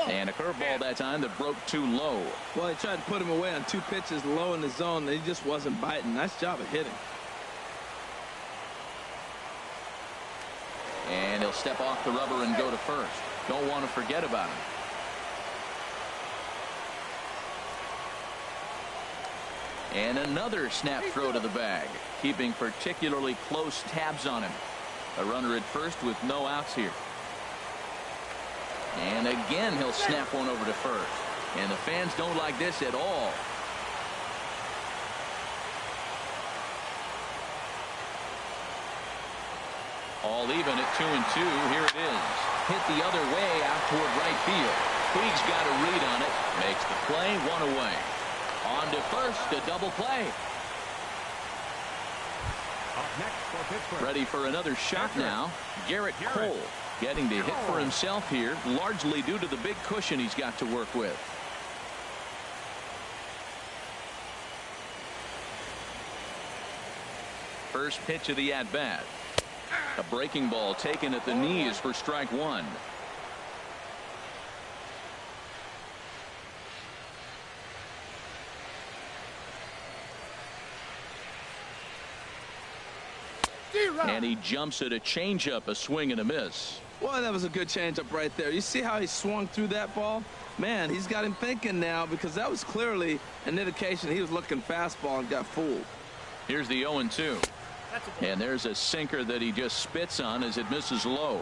And a curveball that time that broke too low. Well, he tried to put him away on 2 pitches low in the zone. And he just wasn't biting. Nice job of hitting. And he'll step off the rubber and go to first. Don't want to forget about him. And another snap throw to the bag, keeping particularly close tabs on him. A runner at first with no outs here. And again, he'll snap one over to first. And the fans don't like this at all. All even at 2-2. Here it is. Hit the other way out toward right field. Puig's got a read on it. Makes the play, 1 away. On to first, a double play. Up next for Pittsburgh. Ready for another shot now. Garrett Cole getting the hit for himself here, largely due to the big cushion he's got to work with. First pitch of the at-bat. A breaking ball taken at the knees for strike 1. And he jumps at a changeup, a swing and a miss. Boy, that was a good changeup right there. You see how he swung through that ball? Man, he's got him thinking now, because that was clearly an indication he was looking fastball and got fooled. Here's the 0-2. And there's a sinker that he just spits on as it misses low.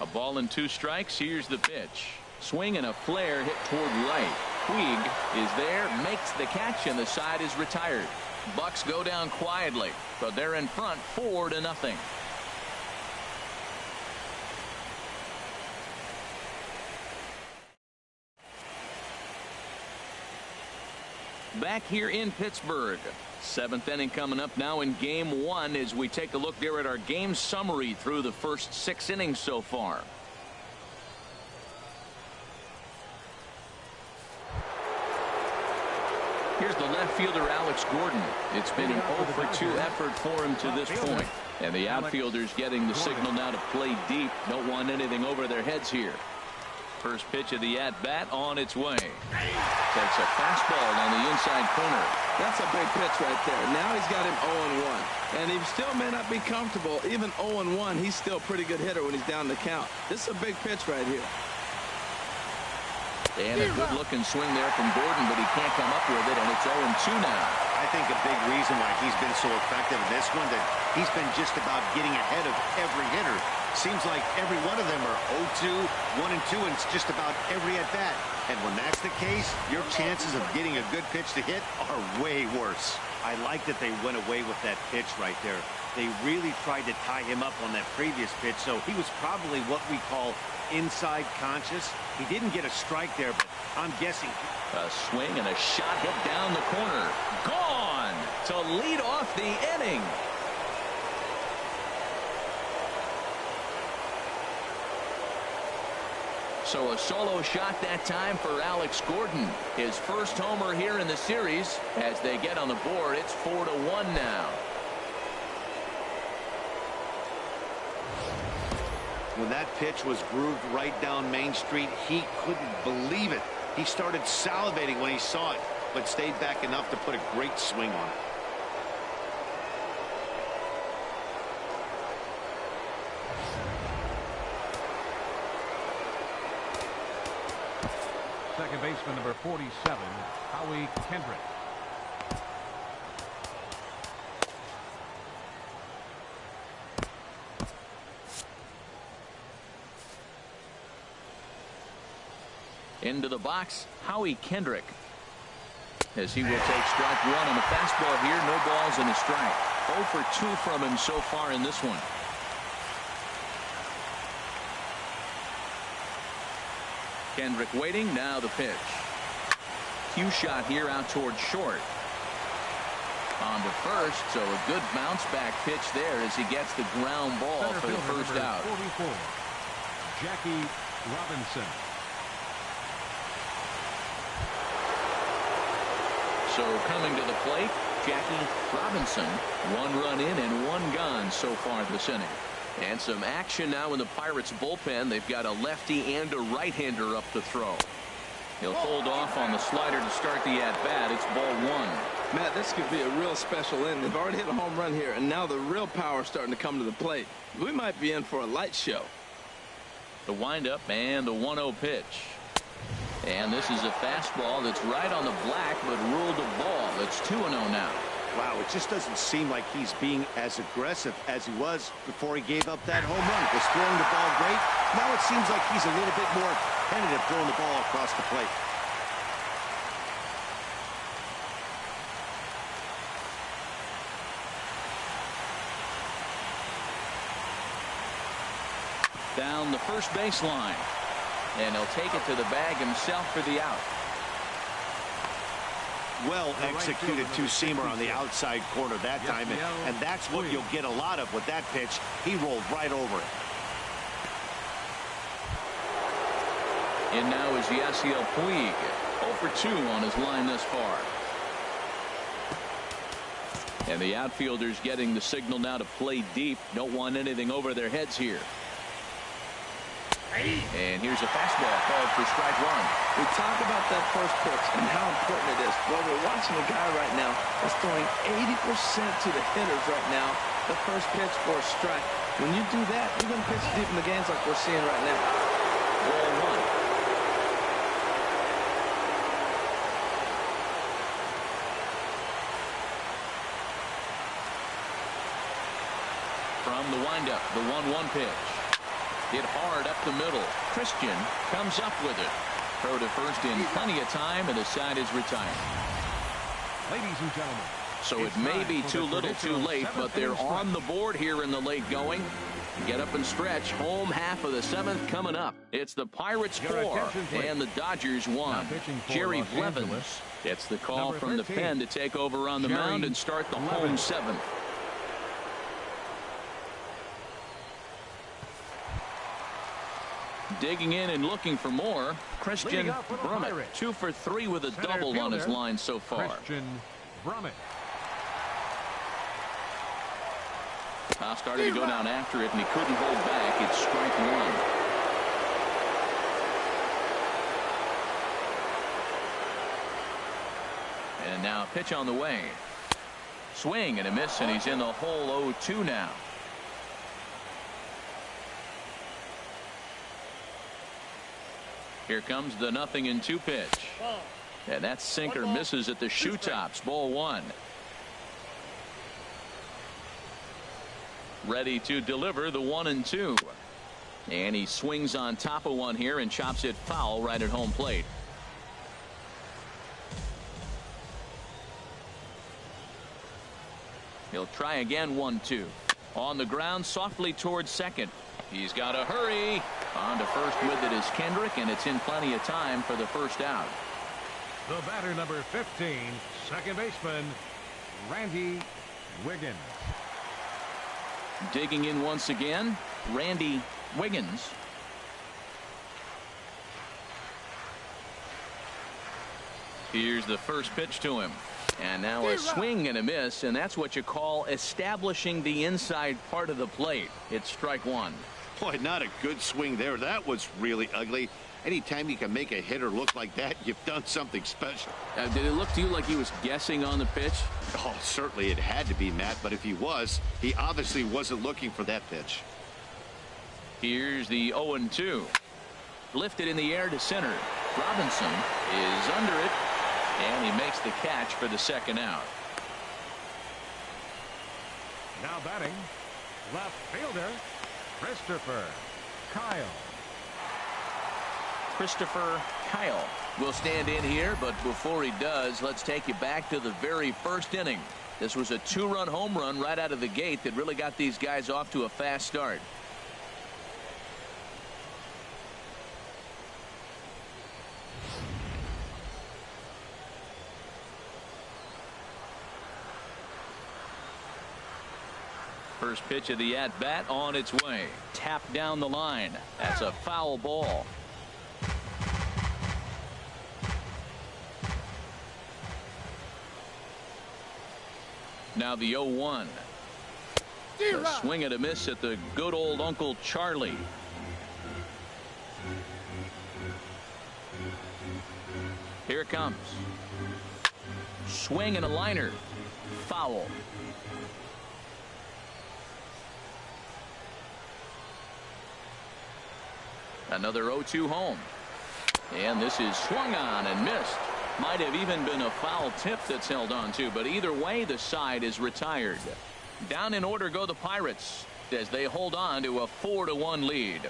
A ball and 2 strikes. Here's the pitch. Swing and a flare hit toward right. Puig is there, makes the catch, and the side is retired. Bucks go down quietly, but they're in front 4-0. Back here in Pittsburgh. 7th inning coming up now in game 1 as we take a look there at our game summary through the first 6 innings so far. Here's the left fielder, Alex Gordon. It's been an 0-for-2 effort for him to this point. And the outfielders getting the signal now to play deep. Don't want anything over their heads here. First pitch of the at-bat on its way. Takes a fastball on the inside corner. That's a big pitch right there. Now he's got him 0-1. And he still may not be comfortable. Even 0-1, he's still a pretty good hitter when he's down the count. This is a big pitch right here. And a good-looking swing there from Gordon, but he can't come up with it, and it's 0-2 now. I think a big reason why he's been so effective in this one, that he's been just about getting ahead of every hitter. Seems like every one of them are 0-2, 1-2, and it's just about every at-bat. And when that's the case, your chances of getting a good pitch to hit are way worse. I like that they went away with that pitch right there. They really tried to tie him up on that previous pitch, so he was probably what we call inside conscious. He didn't get a strike there, but I'm guessing. A swing and a shot hit down the corner. Gone to lead off the inning. So a solo shot that time for Alex Gordon. His first homer here in the series. As they get on the board, it's 4-1 now. When that pitch was grooved right down Main Street, he couldn't believe it. He started salivating when he saw it, but stayed back enough to put a great swing on it. Second baseman number 47, Howie Kendrick. Into the box, Howie Kendrick. As he will take strike one on the fastball here. No balls and a strike. 0 for 2 from him so far in this one. Kendrick waiting. Now the pitch. Cue shot here out towards short. On to first, so a good bounce back pitch there as he gets the ground ball for the first out. 44, Jackie Robinson. So coming to the plate, Jackie Robinson. 1 run in and 1 gone so far this inning. And some action now in the Pirates bullpen. They've got a lefty and a right-hander up to throw. He'll hold off on the slider to start the at-bat. It's ball 1. Matt, this could be a real special inning. They've already hit a home run here, and now the real power is starting to come to the plate. We might be in for a light show. The windup and the 1-0 pitch. And this is a fastball that's right on the black, but ruled a ball. It's 2-0 now. Wow, it just doesn't seem like he's being as aggressive as he was before he gave up that home run. Was throwing the ball great. Now it seems like he's a little bit more tentative throwing the ball across the plate. Down the first baseline. And he'll take it to the bag himself for the out. Well executed two-seamer on the outside corner that time, and that's what you'll get a lot of with that pitch. He rolled right over it. And now is Yasiel Puig. 0 for 2 on his line thus far. And the outfielders getting the signal now to play deep. Don't want anything over their heads here. And here's a fastball called for strike 1. We talk about that first pitch and how important it is. Well, we're watching a guy right now that's throwing 80% to the hitters right now. The first pitch for a strike. When you do that, you're going to pitch deep in the games like we're seeing right now. Ball 1. From the windup, the 1-1 pitch. Hit hard up the middle. Christian comes up with it. Throw to first in plenty of time, and the side is retired. Ladies and gentlemen. So it may be too little too late, but they're on the board here in the late going. Get up and stretch. Home half of the 7th coming up. It's the Pirates 4 and the Dodgers 1. Jerry Blevins gets the call from the pen to take over on the mound and start the home 7th. Digging in and looking for more, Christian Brummett. 2 for 3 with a double on his line so far. Christian Brummett. Starting to go down after it, and he couldn't hold back. It's strike 1. And now a pitch on the way. Swing and a miss, and he's in the hole 0-2 now. Here comes the 0-2 pitch. And that sinker misses at the shoe tops. Ball 1. Ready to deliver the 1-2. And he swings on top of one here and chops it foul right at home plate. He'll try again. 1-2. On the ground softly towards second. He's got to hurry. On to first with it is Kendrick, and it's in plenty of time for the first out. The batter, number 15, second baseman, Randy Wiggins. Digging in once again, Randy Wiggins. Here's the first pitch to him. And now a swing and a miss, and that's what you call establishing the inside part of the plate. It's strike 1. Boy, not a good swing there. That was really ugly. Anytime you can make a hitter look like that, you've done something special. Did it look to you like he was guessing on the pitch? Oh, certainly it had to be, Matt, but if he was, he obviously wasn't looking for that pitch. Here's the 0-2. Lifted in the air to center. Robinson is under it, and he makes the catch for the second out. Now batting, left fielder, Christopher Kyle. Christopher Kyle will stand in here, but before he does, let's take you back to the very first inning. This was a 2-run home run right out of the gate that really got these guys off to a fast start. First pitch of the at-bat on its way. Tapped down the line. That's a foul ball. Now the 0-1. A swing and a miss at the good old Uncle Charlie. Here it comes. Swing and a liner. Foul. Another 0-2 home. And this is swung on and missed. Might have even been a foul tip that's held on to, but either way the side is retired. Down in order go the Pirates as they hold on to a 4-1 lead.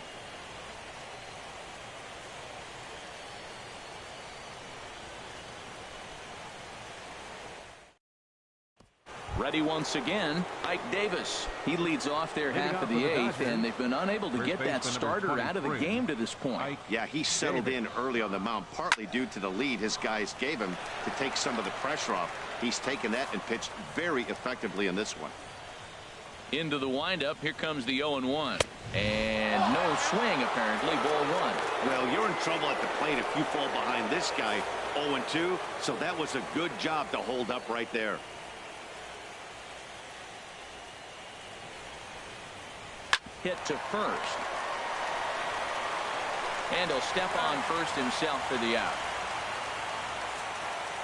Ready once again, Ike Davis. He leads off their half of the 8th, and they've been unable to get that starter out of the game to this point. Yeah, he settled in early on the mound, partly due to the lead his guys gave him to take some of the pressure off. He's taken that and pitched very effectively in this one. Into the windup, here comes the 0-1. And no swing, apparently, ball 1. Well, you're in trouble at the plate if you fall behind this guy 0-2, so that was a good job to hold up right there. Hit to first. And he'll step on first himself for the out.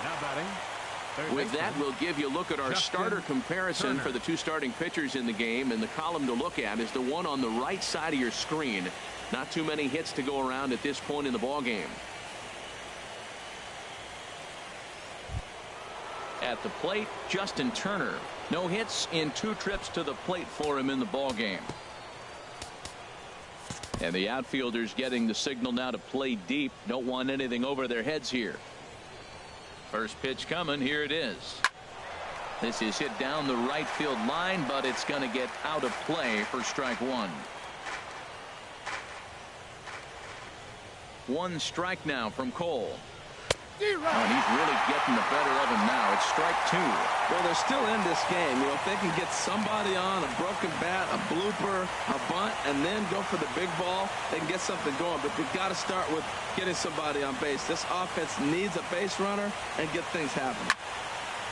Now batting. With that, we'll give you a look at our starter comparison for the two starting pitchers in the game. And the column to look at is the one on the right side of your screen. Not too many hits to go around at this point in the ball game. At the plate, Justin Turner. No hits in 2 trips to the plate for him in the ball game. And the outfielders getting the signal now to play deep. Don't want anything over their heads here. First pitch coming. Here it is. This is hit down the right field line, but it's going to get out of play for strike 1. 1 strike now from Cole. Oh, and he's really getting the better of him now. It's strike 2. Well, they're still in this game. You know, if they can get somebody on a broken bat, a blooper, a bunt, and then go for the big ball, they can get something going. But they've got to start with getting somebody on base. This offense needs a base runner and get things happening.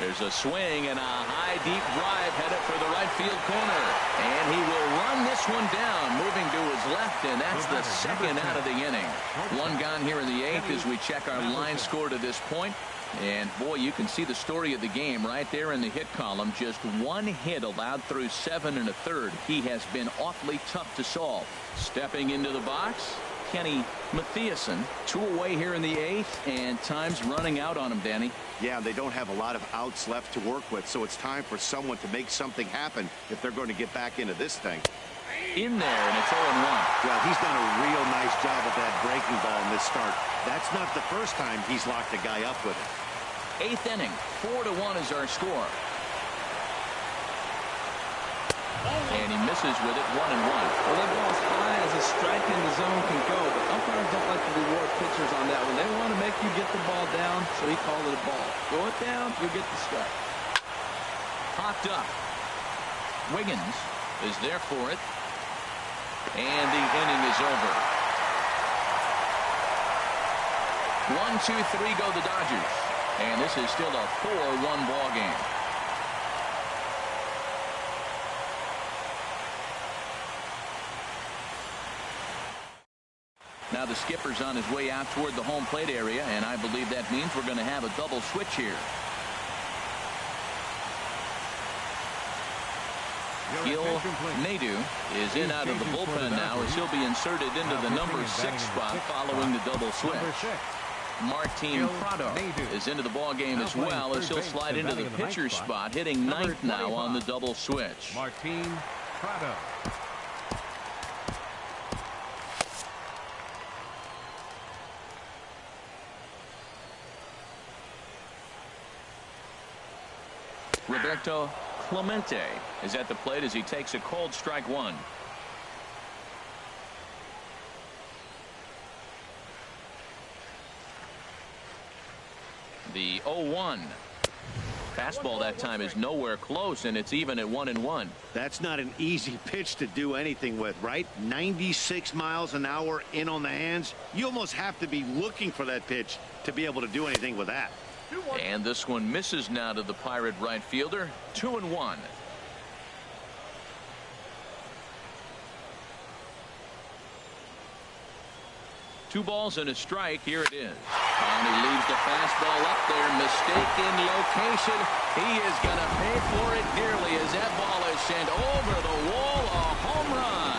There's a swing and a high deep drive headed for the right field corner, and he will run this one down, moving to his left, and that's the second out of the inning. 1 gone here in the 8th as we check our line score to this point. And boy, you can see the story of the game right there in the hit column. Just 1 hit allowed through 7 1/3. He has been awfully tough to solve. Stepping into the box, Kenny Mathiasen. 2 away here in the 8th, and time's running out on him, Danny. Yeah, they don't have a lot of outs left to work with, so it's time for someone to make something happen if they're going to get back into this thing. In there, and it's 0-1. Well, he's done a real nice job with that breaking ball in this start. That's not the first time he's locked a guy up with it. 8th inning, 4-1 is our score. And he misses with it, 1-1. Well, that ball's high as a strike in the zone can go, but umpires don't like to reward pitchers on that one. They want to make you get the ball down, so he called it a ball. Go it down, you get the strike. Popped up. Wiggins is there for it. And the inning is over. 1, 2, 3 go the Dodgers. And this is still a 4-1 ball game. Now the skipper's on his way out toward the home plate area, and I believe that means we're going to have a double switch here. Gil Nadu is in out of the bullpen now as he'll be inserted into the number 6 spot following the double switch. Martin Prado is into the ball game as well as he'll slide into the pitcher's spot, hitting 9th now on the double switch. Martin Prado. Roberto Clemente is at the plate as he takes a cold strike one. The 0-1. Fastball that time is nowhere close, and it's even at 1-1. That's not an easy pitch to do anything with, right? 96 miles an hour in on the hands. You almost have to be looking for that pitch to be able to do anything with that. And this one misses now to the Pirate right fielder. 2-1. Two balls and a strike. Here it is. And he leaves the fastball up there. Mistaken location. He is going to pay for it dearly as that ball is sent over the wall. A home run.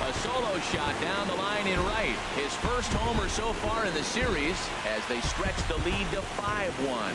A solo shot down the line in right. His first homer so far in the series as they stretch the lead to 5-1.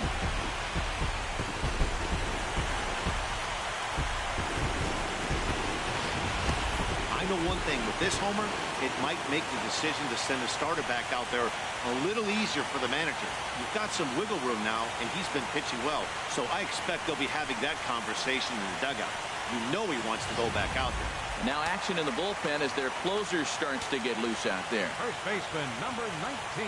I know one thing with this homer, it might make the decision to send the starter back out there a little easier for the manager. You've got some wiggle room now, and he's been pitching well, so I expect they'll be having that conversation in the dugout. You know he wants to go back out there. Now action in the bullpen as their closer starts to get loose out there. First baseman, number 19.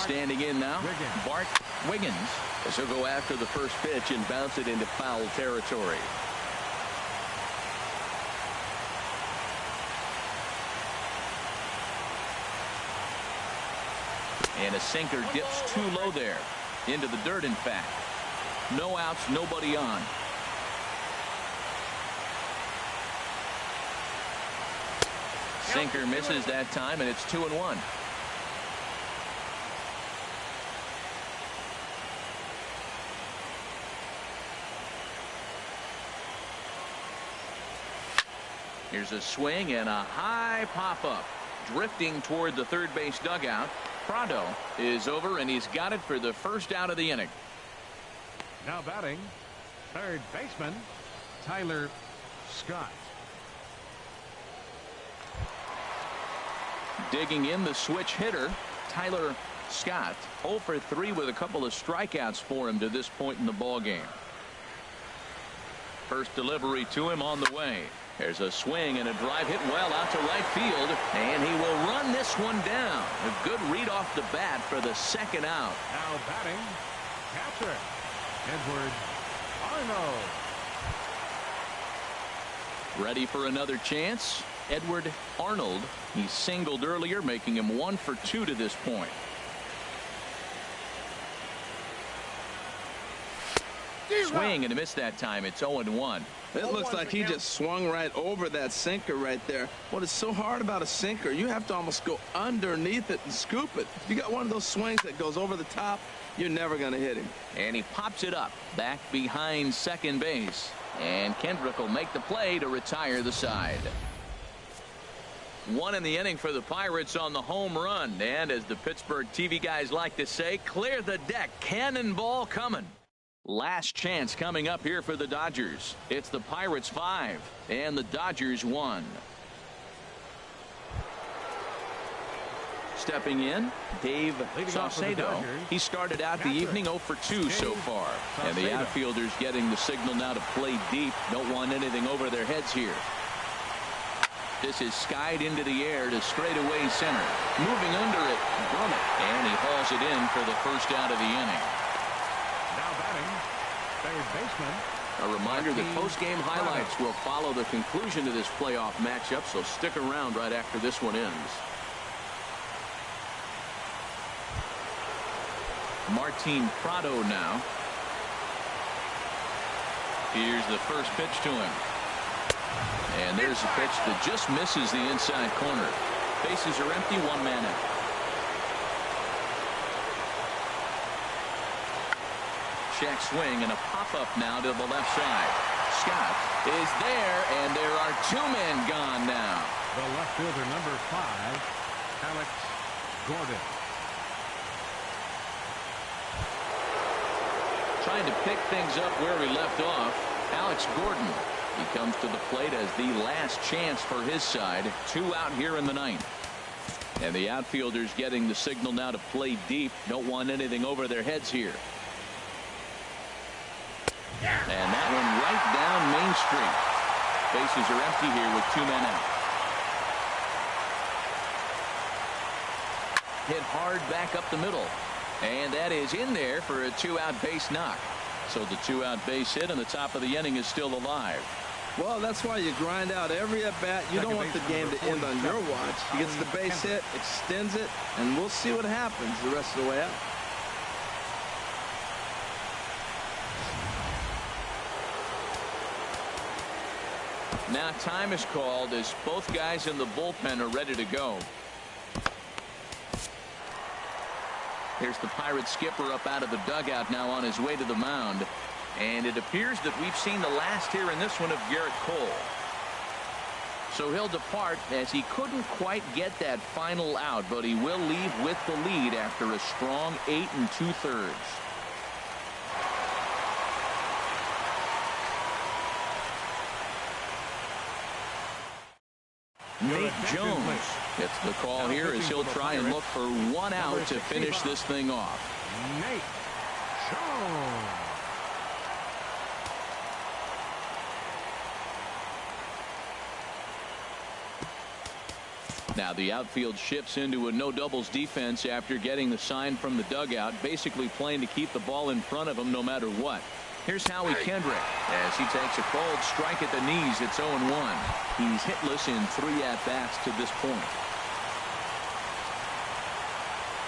Standing in now, Bart Wiggins. As he'll go after the first pitch and bounce it into foul territory. And a sinker dips too low there. Into the dirt, in fact. No outs, nobody on. Sinker misses that time, and it's 2-1. Here's a swing and a high pop-up. Drifting toward the third base dugout. Prado is over, and he's got it for the first out of the inning. Now batting, third baseman, Tyler Scott. Digging in the switch hitter, Tyler Scott. 0 for 3 with a couple of strikeouts for him to this point in the ball game. First delivery to him on the way. There's a swing and a drive hit well out to right field, and he will run this one down. A good read off the bat for the second out. Now batting, catcher, Edward Arnold. Ready for another chance? Edward Arnold. He singled earlier, making him 1 for 2 to this point. Swing and a miss that time. It's 0-1. It looks like he just swung right over that sinker right there. What is so hard about a sinker, you have to almost go underneath it and scoop it. If you got one of those swings that goes over the top, you're never going to hit him. And he pops it up back behind second base. And Kendrick will make the play to retire the side. 1 in the inning for the Pirates on the home run. And as the Pittsburgh TV guys like to say, clear the deck. Cannonball coming. Last chance coming up here for the Dodgers. It's the Pirates 5 and the Dodgers 1. Stepping in, Dave Saucedo. He started out the evening 0 for 2 so far. And the outfielders getting the signal now to play deep. Don't want anything over their heads here. This is skied into the air to straightaway center. Moving under it, Brummett. And he hauls it in for the first out of the inning. Now batting, third baseman. A reminder that post-game highlights will follow the conclusion of this playoff matchup, so stick around right after this one ends. Martin Prado now. Here's the first pitch to him. And there's a pitch that just misses the inside corner. Bases are empty, 1 man out. Check swing and a pop-up now to the left side. Scott is there, and there are 2 men gone now. The left fielder, number 5, Alex Gordon. Trying to pick things up where we left off. Alex Gordon. He comes to the plate as the last chance for his side. 2 out here in the 9th. And the outfielders getting the signal now to play deep. Don't want anything over their heads here. And that one right down Main Street. Bases are empty here with 2 men out. Hit hard back up the middle. And that is in there for a 2-out base knock. So the 2-out base hit and the top of the inning is still alive. Well, that's why you grind out every at-bat. You don't want the game to end on your watch. He gets the base hit, extends it, and we'll see what happens the rest of the way out. Now time is called as both guys in the bullpen are ready to go. Here's the Pirates skipper up out of the dugout now on his way to the mound. And it appears that we've seen the last here in this one of Garrett Cole. So he'll depart as he couldn't quite get that final out, but he will leave with the lead after a strong 8 2/3. Nate Jones gets the call here as he'll try and look for 1 out to finish this thing off. Nate Jones. Now the outfield shifts into a no doubles defense after getting the sign from the dugout, basically playing to keep the ball in front of him no matter what. Here's Howie Kendrick as he takes a cold strike at the knees. It's 0-1. He's hitless in 3 at-bats to this point.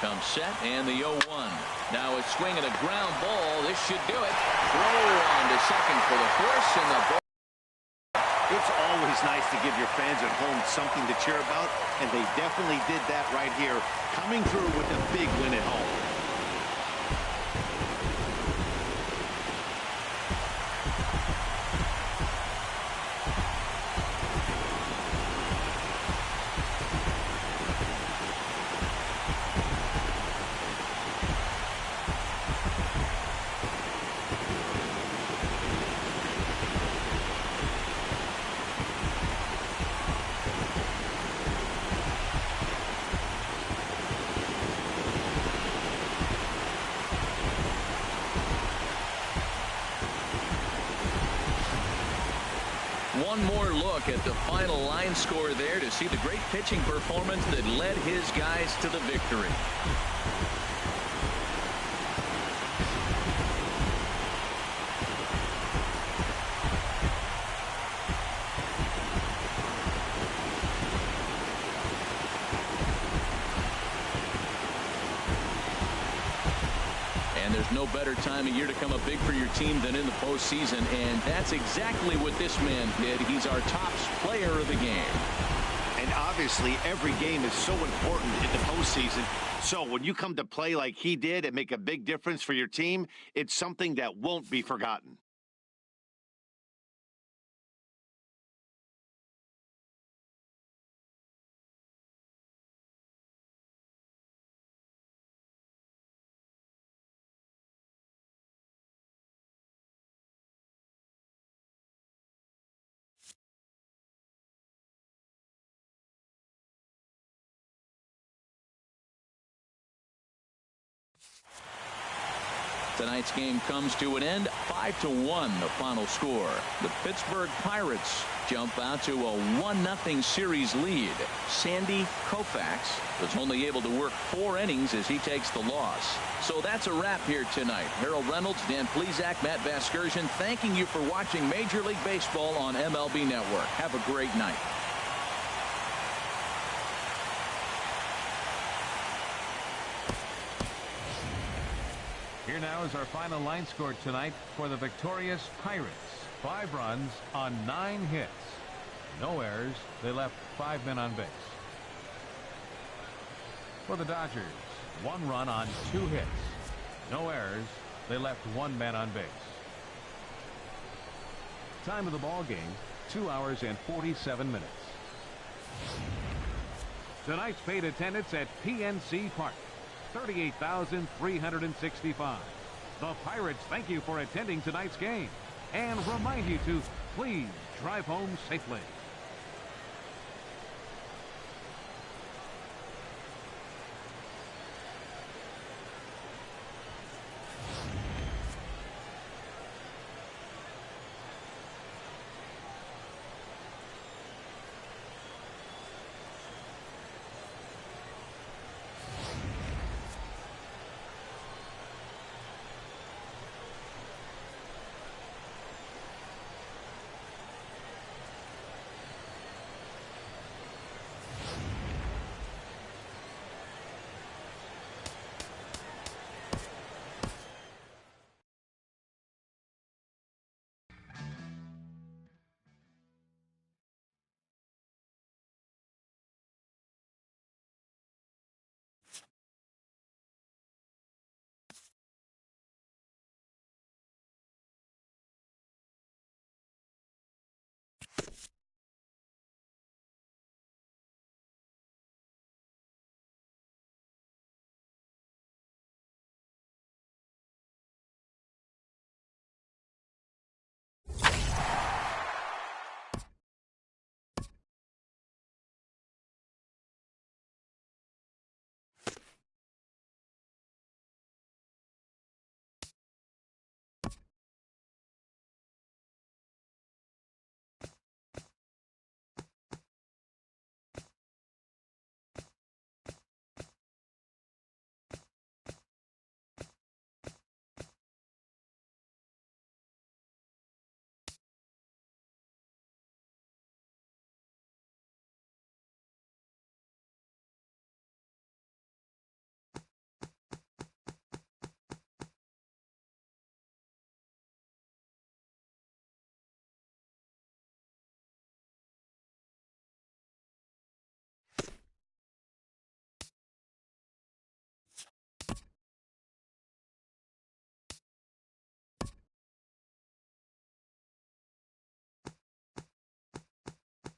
Comes set and the 0-1. Now a swing and a ground ball. This should do it. Throw on to second for the force, and the ball. It's always nice to give your fans at home something to cheer about, and they definitely did that right here, coming through with a big win at home. One more look at the final line score there to see the great pitching performance that led his guys to the victory. And there's no better time of year to come up big for your team than in the postseason, and that's exactly what this man did. He's our top player of the game. And obviously every game is so important in the postseason. So when you come to play like he did and make a big difference for your team, it's something that won't be forgotten. Tonight's game comes to an end, 5-1 the final score. The Pittsburgh Pirates jump out to a 1-0 series lead. Sandy Koufax was only able to work 4 innings as he takes the loss. So that's a wrap here tonight. Harold Reynolds, Dan Plesac, Matt Vasgersian, thanking you for watching Major League Baseball on MLB Network. Have a great night. Here now is our final line score tonight for the victorious Pirates. 5 runs on 9 hits. No errors. They left 5 men on base. For the Dodgers, 1 run on 2 hits. No errors. They left 1 man on base. Time of the ball game, 2 hours and 47 minutes. Tonight's paid attendance at PNC Park, 38,365. The Pirates thank you for attending tonight's game and remind you to please drive home safely.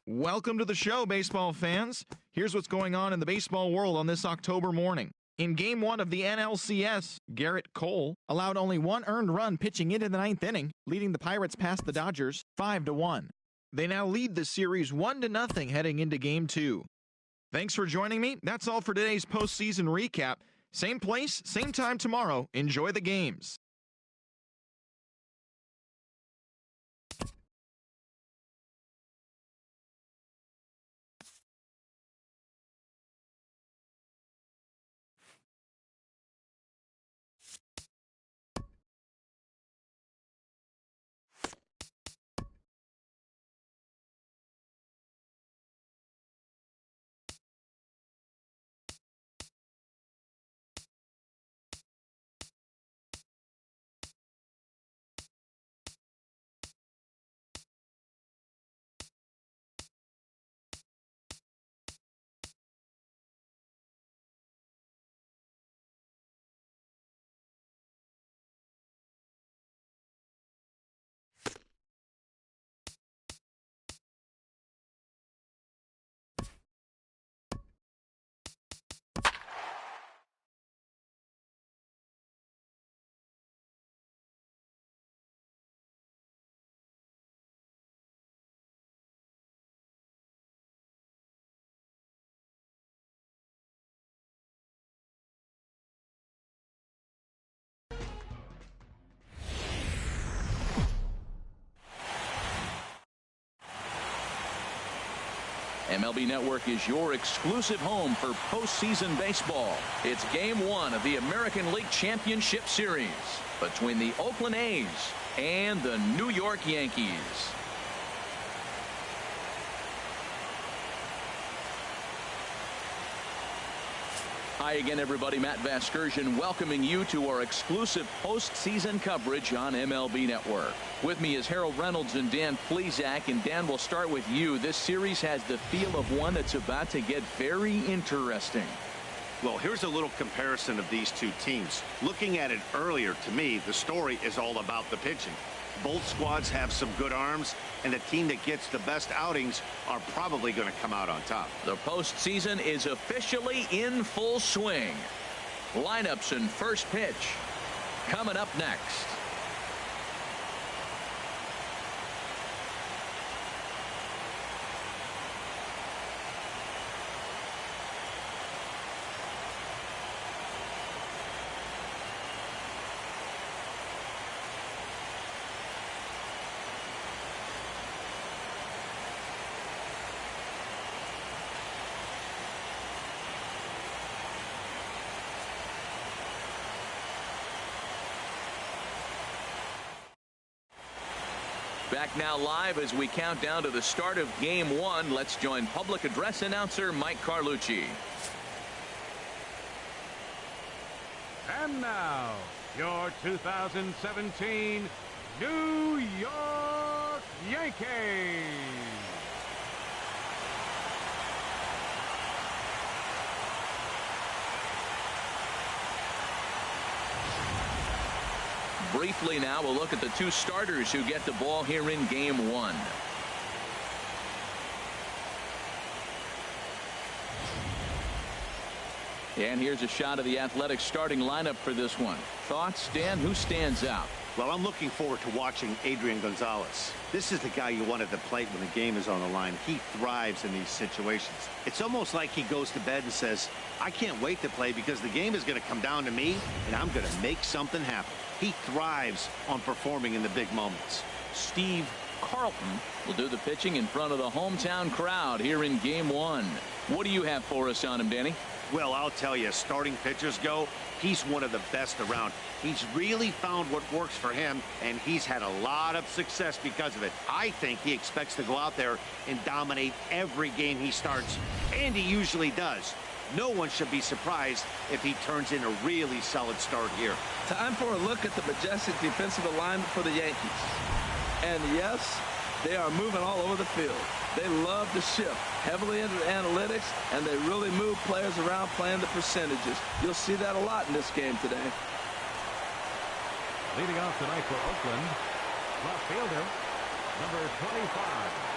Welcome to the show, baseball fans. Here's what's going on in the baseball world on this October morning. In Game 1 of the NLCS, Garrett Cole allowed only one earned run pitching into the 9th inning, leading the Pirates past the Dodgers 5-1. They now lead the series 1-0 heading into Game 2. Thanks for joining me. That's all for today's postseason recap. Same place, same time tomorrow. Enjoy the games. MLB Network is your exclusive home for postseason baseball. It's Game 1 of the American League Championship Series between the Oakland A's and the New York Yankees. Hi again, everybody. Matt Vasgersian welcoming you to our exclusive postseason coverage on MLB Network. With me is Harold Reynolds and Dan Plesac. And Dan, we'll start with you. This series has the feel of one that's about to get very interesting. Well, here's a little comparison of these two teams. Looking at it earlier, to me, the story is all about the pitching. Both squads have some good arms, and the team that gets the best outings are probably going to come out on top. The postseason is officially in full swing. Lineups and first pitch coming up next. Back now live as we count down to the start of Game 1. Let's join public address announcer Mike Carlucci. And now, your 2017 New York Yankees. Briefly now, we'll look at the two starters who get the ball here in Game 1. And here's a shot of the Athletics starting lineup for this one. Thoughts, Dan? Who stands out? Well, I'm looking forward to watching Adrian Gonzalez. This is the guy you want at the plate when the game is on the line. He thrives in these situations. It's almost like he goes to bed and says, I can't wait to play because the game is going to come down to me, and I'm going to make something happen. He thrives on performing in the big moments. Steve Carlton will do the pitching in front of the hometown crowd here in Game 1. What do you have for us on him, Danny? Well, I'll tell you, as starting pitchers go, he's one of the best around. He's really found what works for him, and he's had a lot of success because of it. I think he expects to go out there and dominate every game he starts, and he usually does. No one should be surprised if he turns in a really solid start here. Time for a look at the majestic defensive alignment for the Yankees. And yes, they are moving all over the field. They love to shift heavily into analytics, and they really move players around playing the percentages. You'll see that a lot in this game today. Leading off tonight for Oakland, left fielder, number 25.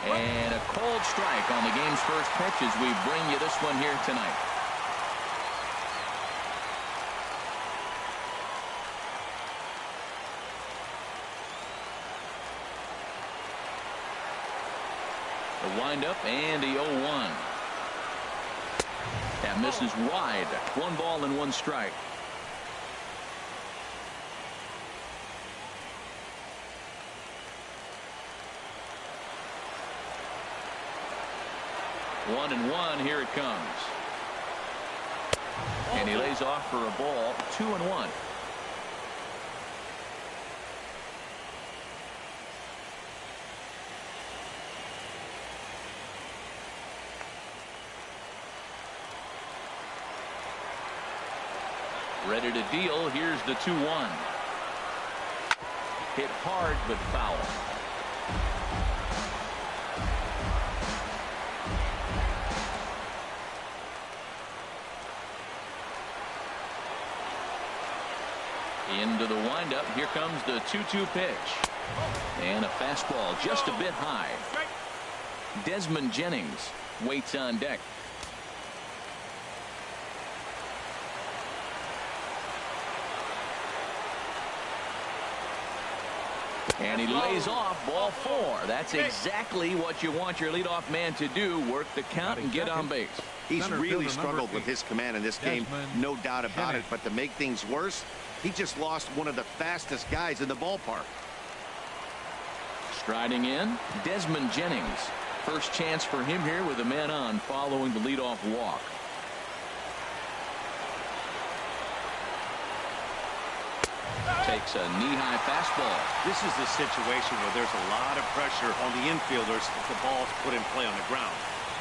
And a cold strike on the game's first pitch as we bring you this one here tonight. The windup and the 0-1. That misses wide. 1 ball and 1 strike. One and 1. Here it comes. And he lays off for a ball. 2-1. Ready to deal. Here's the 2-1. Hit hard but foul. Into the windup. Here comes the 2-2 pitch. And a fastball just a bit high. Desmond Jennings waits on deck. And he lays off ball 4. That's exactly what you want your leadoff man to do. Work the count and get on base. He's really struggled with his command in this game, no doubt about it. But to make things worse, he just lost one of the fastest guys in the ballpark. Striding in, Desmond Jennings. First chance for him here with a man on following the leadoff walk. Takes a knee-high fastball. This is a situation where there's a lot of pressure on the infielders if the ball's put in play on the ground.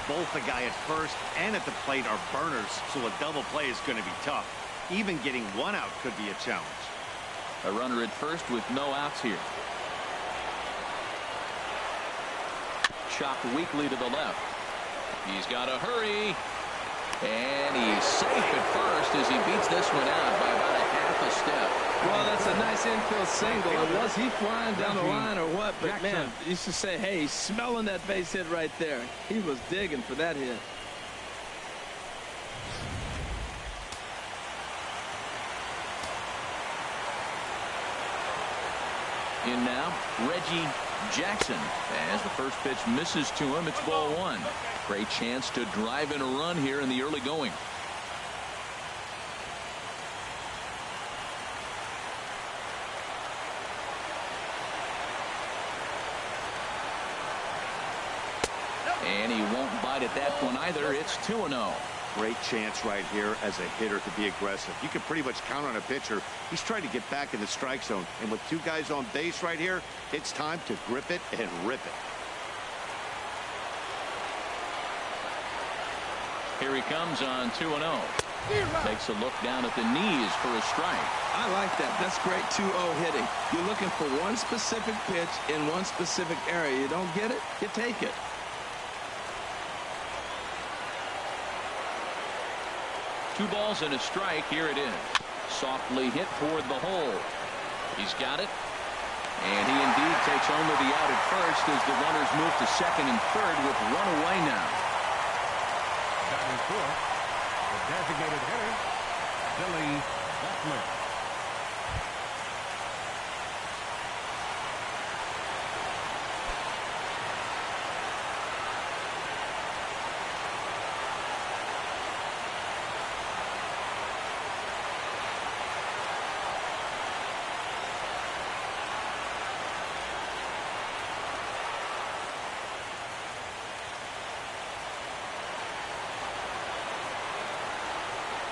Both the guy at first and at the plate are burners, so a double play is going to be tough. Even getting 1 out could be a challenge. A runner at first with no outs here. Chopped weakly to the left. He's got to hurry. And he's safe at first as he beats this one out by about a half a step. Well, that's a nice infield single. And was he flying down the line or what? But, man, you should say, hey, he's smelling that base hit right there. He was digging for that hit. In now, Reggie Jackson. As the first pitch misses to him, it's ball 1. Great chance to drive in a run here in the early going. And he won't bite at that one either. It's 2-0. Great chance right here as a hitter to be aggressive. You can pretty much count on a pitcher. He's trying to get back in the strike zone. And with 2 guys on base right here, it's time to grip it and rip it. Here he comes on 2-0. Takes a look down at the knees for a strike. I like that. That's great 2-0 hitting. You're looking for one specific pitch in one specific area. You don't get it, you take it. Two balls and a strike. Here it is. Softly hit toward the hole. He's got it. And he indeed takes only the out at first as the runners move to second and third with 1 away now. Batting fourth, the designated hitter, Billy Beckman.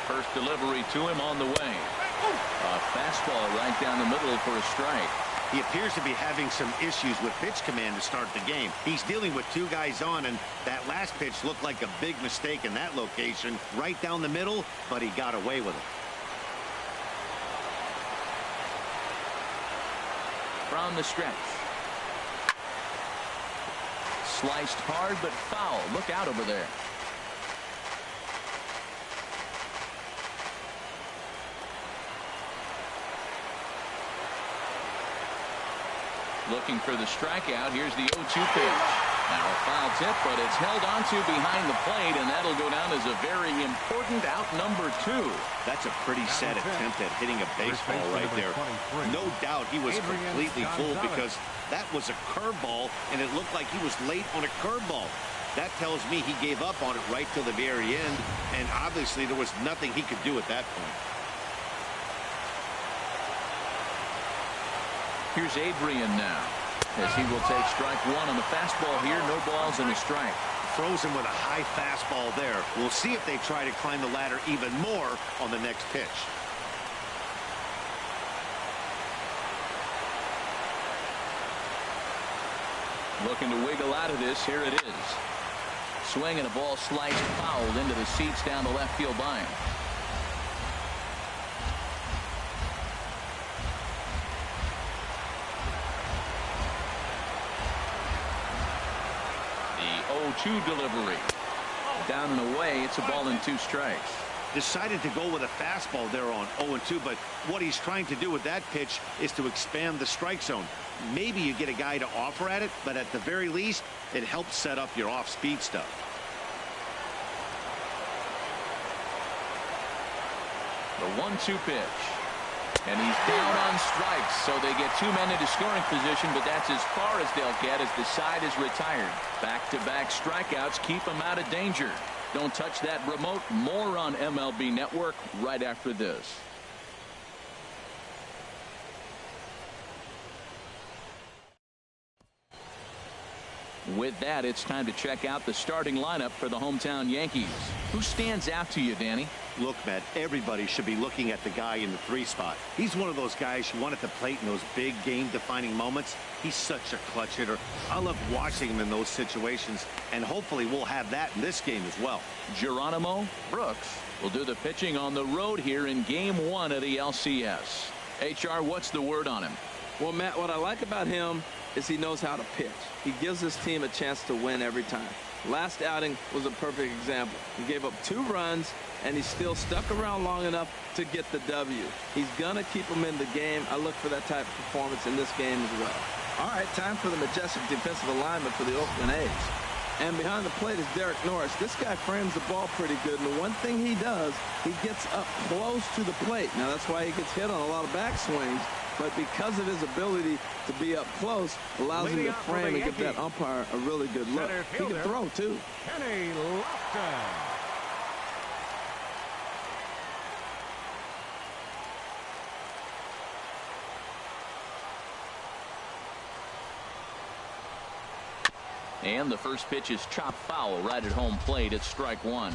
First delivery to him on the way. A fastball right down the middle for a strike. He appears to be having some issues with pitch command to start the game. He's dealing with 2 guys on, and that last pitch looked like a big mistake in that location, right down the middle, but he got away with it. From the stretch. Sliced hard but foul. Look out over there. Looking for the strikeout. Here's the 0-2 pitch. Now a foul tip, but it's held onto behind the plate, and that'll go down as a very important out number 2. That's a pretty sad attempt at hitting a baseball right there. No doubt he was completely fooled because that was a curveball, and it looked like he was late on a curveball. That tells me he gave up on it right till the very end, and obviously there was nothing he could do at that point. Here's Adrian now, as he will take strike 1 on the fastball here. No balls and a strike. Frozen with a high fastball there. We'll see if they try to climb the ladder even more on the next pitch. Looking to wiggle out of this. Here it is. Swing and a ball sliced fouled into the seats down the left field line. The 0-2 delivery. Down and away. It's a ball and 2 strikes. Decided to go with a fastball there on 0-2, but what he's trying to do with that pitch is to expand the strike zone. Maybe you get a guy to offer at it, but at the very least, it helps set up your off-speed stuff. The 1-2 pitch. And he's down on strikes, so they get 2 men into scoring position, but that's as far as they'll get as the side is retired. Back-to-back strikeouts keep them out of danger. Don't touch that remote. More on MLB Network right after this. With that, it's time to check out the starting lineup for the hometown Yankees. Who stands out to you, Danny? Look, Matt, everybody should be looking at the guy in the 3 spot. He's one of those guys you want at the plate in those big game-defining moments. He's such a clutch hitter. I love watching him in those situations, and hopefully we'll have that in this game as well. Geronimo Brooks will do the pitching on the road here in Game 1 of the LCS. HR, what's the word on him? Well, Matt, what I like about him is he knows how to pitch. He gives his team a chance to win every time. Last outing was a perfect example. He gave up 2 runs, and he still stuck around long enough to get the W. He's going to keep them in the game. I look for that type of performance in this game as well. All right, time for the majestic defensive alignment for the Oakland A's. And behind the plate is Derek Norris. This guy frames the ball pretty good, and the one thing he does, he gets up close to the plate. Now, that's why he gets hit on a lot of backswings. But because of his ability to be up close, allows him to frame and give that umpire a really good look. He can throw, too. Kenny Lofton. And the first pitch is chopped foul right at home plate. It's strike 1.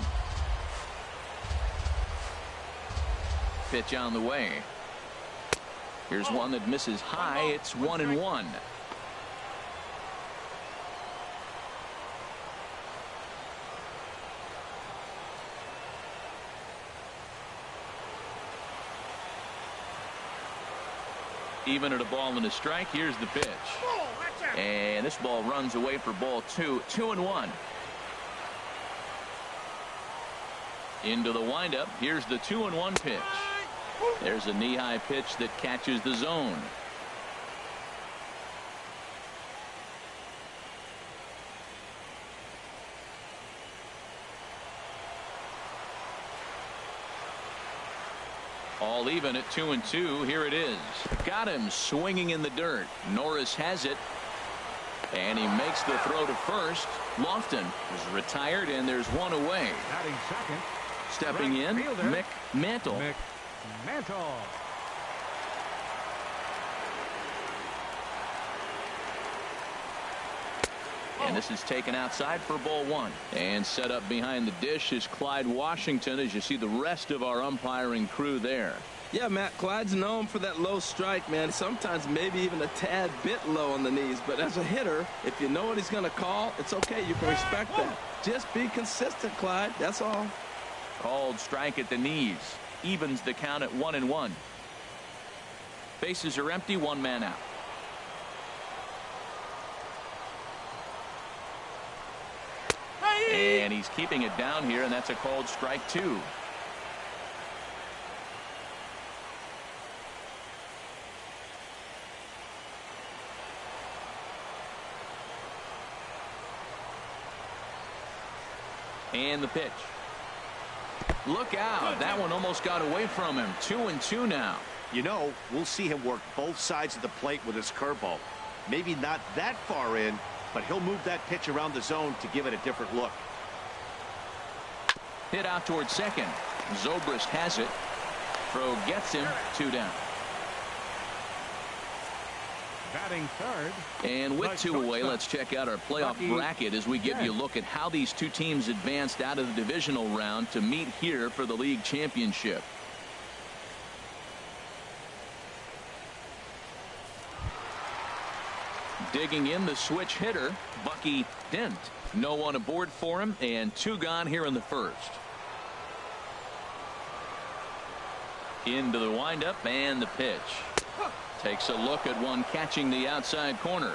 Pitch on the way. Here's one that misses high. It's 1-1. Even at a ball and a strike. Here's the pitch. And this ball runs away for ball 2. 2-1. Into the windup. Here's the 2-1 pitch. There's a knee-high pitch that catches the zone. All even at 2-2. Here it is. Got him swinging in the dirt. Norris has it. And he makes the throw to first. Lofton is retired, and there's one away. Batting second. Stepping in, McMantle. Mantle. And this is taken outside for ball 1. And set up behind the dish is Clyde Washington, as you see the rest of our umpiring crew there. Yeah, Matt, Clyde's known for that low strike, man. Sometimes maybe even a tad bit low on the knees. But as a hitter, if you know what he's going to call, it's okay. You can respect that. Just be consistent, Clyde. That's all. Called strike at the knees. Evens the count at 1-1. Bases are empty. 1 man out. And he's keeping it down here, and that's a called strike 2. And the pitch. Look out. That one almost got away from him. 2-2 now. You know, we'll see him work both sides of the plate with his curveball. Maybe not that far in, but he'll move that pitch around the zone to give it a different look. Hit out towards second. Zobrist has it. Throw gets him. 2 down. Batting third. And with 2 away, let's check out our playoff bracket as we give you a look at how these two teams advanced out of the divisional round to meet here for the league championship. Digging in, the switch hitter, Bucky Dent. No one aboard for him, and 2 gone here in the first. Into the windup and the pitch. Takes a look at one catching the outside corner.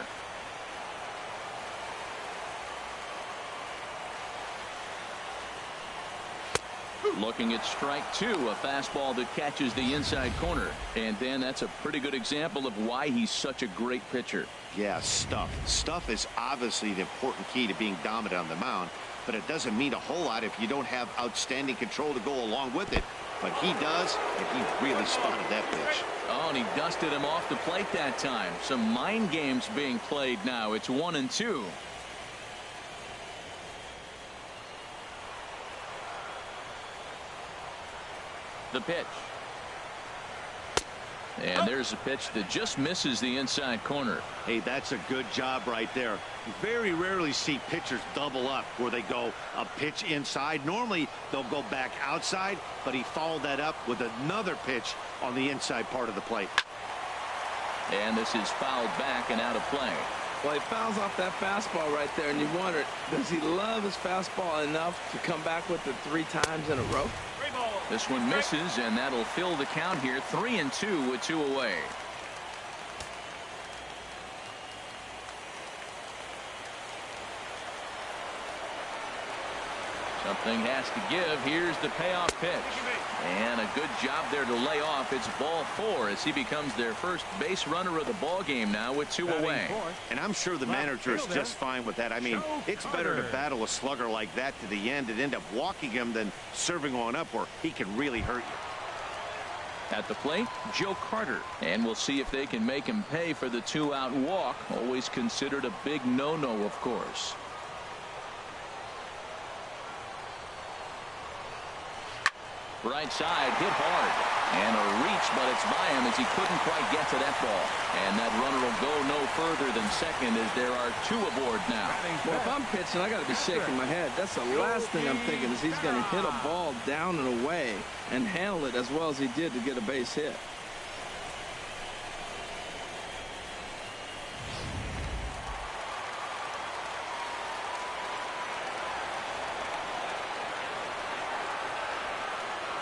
Looking at strike 2, a fastball that catches the inside corner. And Dan, that's a pretty good example of why he's such a great pitcher. Yeah, stuff. Stuff is obviously the important key to being dominant on the mound, but it doesn't mean a whole lot if you don't have outstanding control to go along with it. But he does, and he really spotted that pitch. Oh, and he dusted him off the plate that time. Some mind games being played now. It's 1-2. The pitch. And there's a pitch that just misses the inside corner. Hey, that's a good job right there. You very rarely see pitchers double up where they go a pitch inside. Normally they'll go back outside, but he followed that up with another pitch on the inside part of the plate. And this is fouled back and out of play. Well, he fouls off that fastball right there, and you wonder, does he love his fastball enough to come back with it 3 times in a row? This one misses, and that'll fill the count here. 3-2 with 2 away. Something has to give. Here's the payoff pitch. And a good job there to lay off. It's ball 4 as he becomes their first base runner of the ball game now with 2 away. And I'm sure the manager is just fine with that. I mean, it's better to battle a slugger like that to the end and end up walking him than serving one up where he can really hurt you. At the plate, Joe Carter. And we'll see if they can make him pay for the 2-out walk. Always considered a big no-no, of course. Right side, hit hard. And a reach, but it's by him as he couldn't quite get to that ball. And that runner will go no further than second as there are 2 aboard now. Well, if I'm pitching, I got to be shaking my head. That's the last thing I'm thinking is he's going to hit a ball down and away and handle it as well as he did to get a base hit.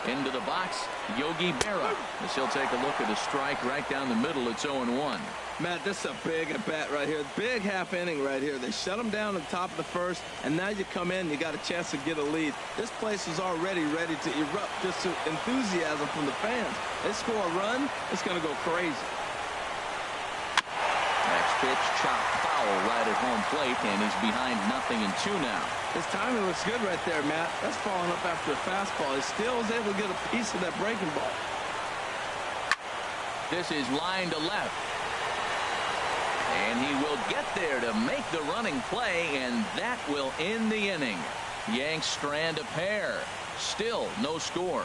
Into the box, Yogi Berra. As he'll take a look at a strike right down the middle. It's 0-1. Matt, this is a big at-bat right here. Big half inning right here. They shut him down at the top of the first, and now you come in, you got a chance to get a lead. This place is already ready to erupt just to enthusiasm from the fans. They score a run, it's going to go crazy. Next pitch, chopped foul right at home plate, and he's behind 0-2 now. His timing looks good right there, Matt. That's falling up after a fastball. He still is able to get a piece of that breaking ball. This is line to left. And he will get there to make the running play, and that will end the inning. Yanks strand a pair. Still no score.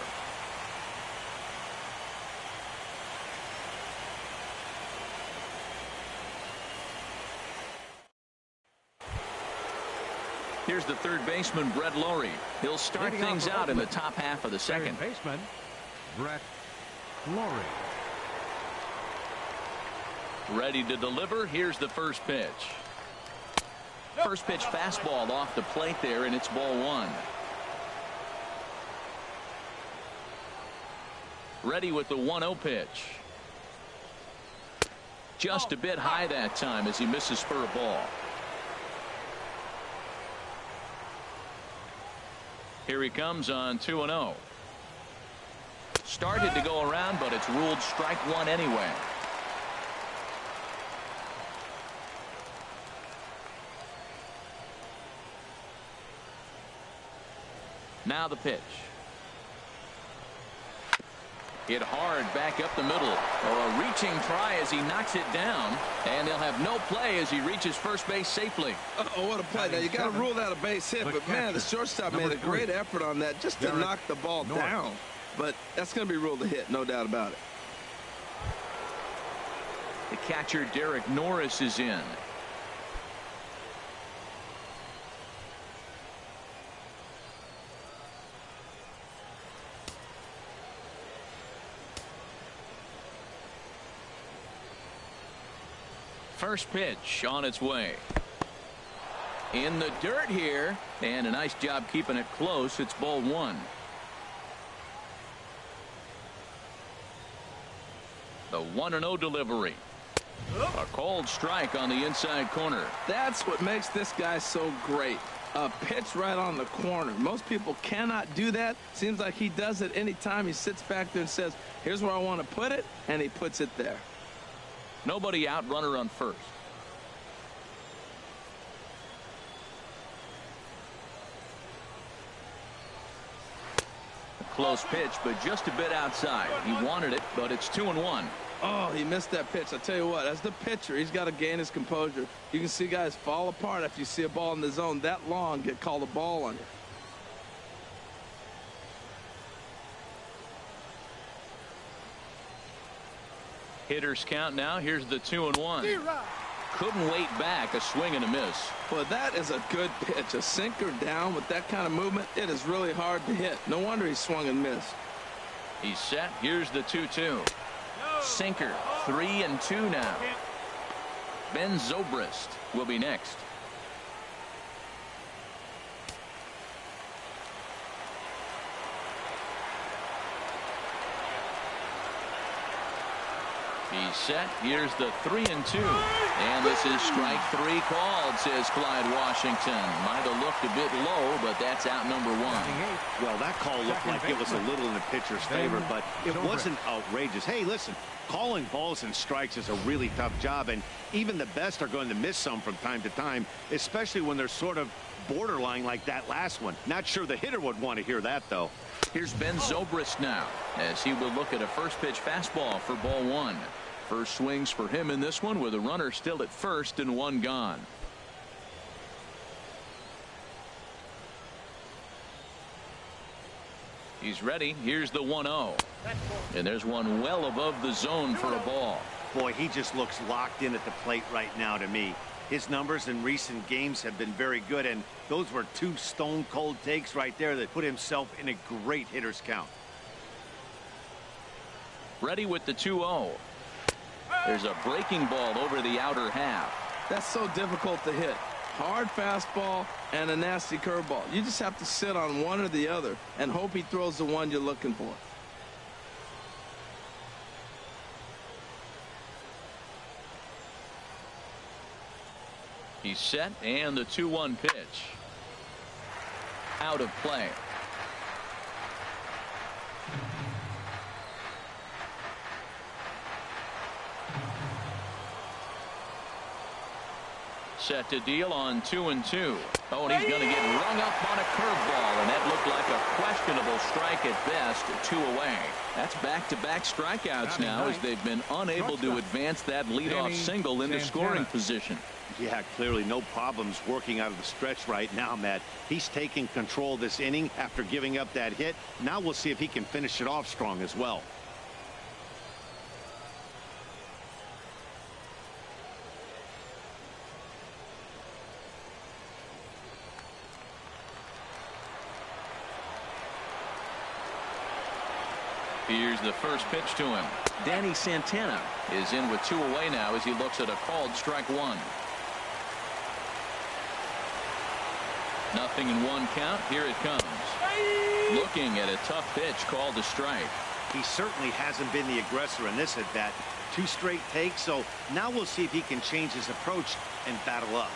Here's the third baseman, Brett Lowry. He'll start things out in the top half of the second. Third baseman, Brett Lowry. Ready to deliver. Here's the first pitch. First pitch fastball off the plate there, and it's ball 1. Ready with the 1-0 pitch. Just a bit high that time as he misses for a ball. Here he comes on 2-0. Started to go around, but it's ruled strike 1 anyway. Now the pitch. Hit hard back up the middle. A reaching try as he knocks it down. And they'll have no play as he reaches first base safely. Oh, what a play. Now, you got to rule that a base hit. But, man, the shortstop made a great effort on that just to knock the ball down. But that's going to be ruled a hit, no doubt about it. The catcher, Derek Norris, is in. First pitch on its way. In the dirt here, and a nice job keeping it close. It's ball one. The 1-0 delivery. A cold strike on the inside corner. That's what makes this guy so great. A pitch right on the corner. Most people cannot do that. Seems like he does it anytime he sits back there and says, here's where I want to put it, and he puts it there. Nobody out, runner on first. A close pitch, but just a bit outside. He wanted it, but it's 2-1. Oh, he missed that pitch. I tell you what, as the pitcher, he's got to gain his composure. You can see guys fall apart after you see a ball in the zone that long get called a ball on you. Hitters count now. Here's the 2-1. Couldn't wait back. A swing and a miss. Well, that is a good pitch. A sinker down with that kind of movement. It is really hard to hit. No wonder he swung and missed. He's set. Here's the 2-2. Sinker. 3-2 now. Ben Zobrist will be next. He's set. Here's the 3-2. And this is strike three called, says Clyde Washington. Might have looked a bit low, but that's out number one. Well, that call looked like it was a little in the pitcher's favor, but it wasn't outrageous. Hey, listen, calling balls and strikes is a really tough job, and even the best are going to miss some from time to time, especially when they're sort of borderline like that last one. Not sure the hitter would want to hear that, though. Here's Ben Zobrist now, as he will look at a first pitch fastball for ball one. First swings for him in this one with a runner still at first and one gone. He's ready. Here's the 1-0. And there's one well above the zone for a ball. Boy, he just looks locked in at the plate right now to me. His numbers in recent games have been very good, and those were two stone-cold takes right there that put himself in a great hitter's count. Ready with the 2-0. There's a breaking ball over the outer half. That's so difficult to hit. Hard fastball and a nasty curveball. You just have to sit on one or the other and hope he throws the one you're looking for. He's set, and the 2-1 pitch. Out of play. Set to deal on 2-2. Oh, and he's going to get rung up on a curveball, and that looked like a questionable strike at best. 2 away. That's back-to-back strikeouts now as they've been unable to advance that leadoff single into scoring position. Yeah, clearly no problems working out of the stretch right now, Matt. He's taking control this inning after giving up that hit. Now we'll see if he can finish it off strong as well. Here's the first pitch to him. Danny Santana is in with 2 away now as he looks at a called strike one. Nothing in 1 count. Here it comes. Looking at a tough pitch called a strike. He certainly hasn't been the aggressor in this at bat. 2 straight takes, so now we'll see if he can change his approach and battle up.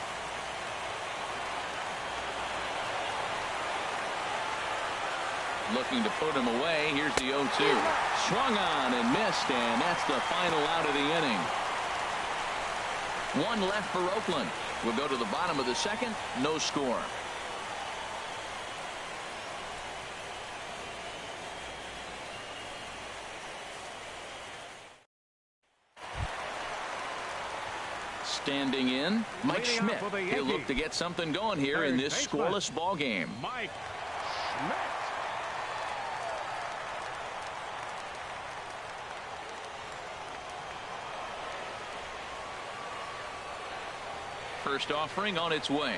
Looking to put him away. Here's the 0-2. Swung on and missed, and that's the final out of the inning. 1 left for Oakland. We'll go to the bottom of the second. No score. Standing in, Mike Schmidt. He'll look to get something going here in this scoreless ball game. Mike Schmidt. First offering on its way.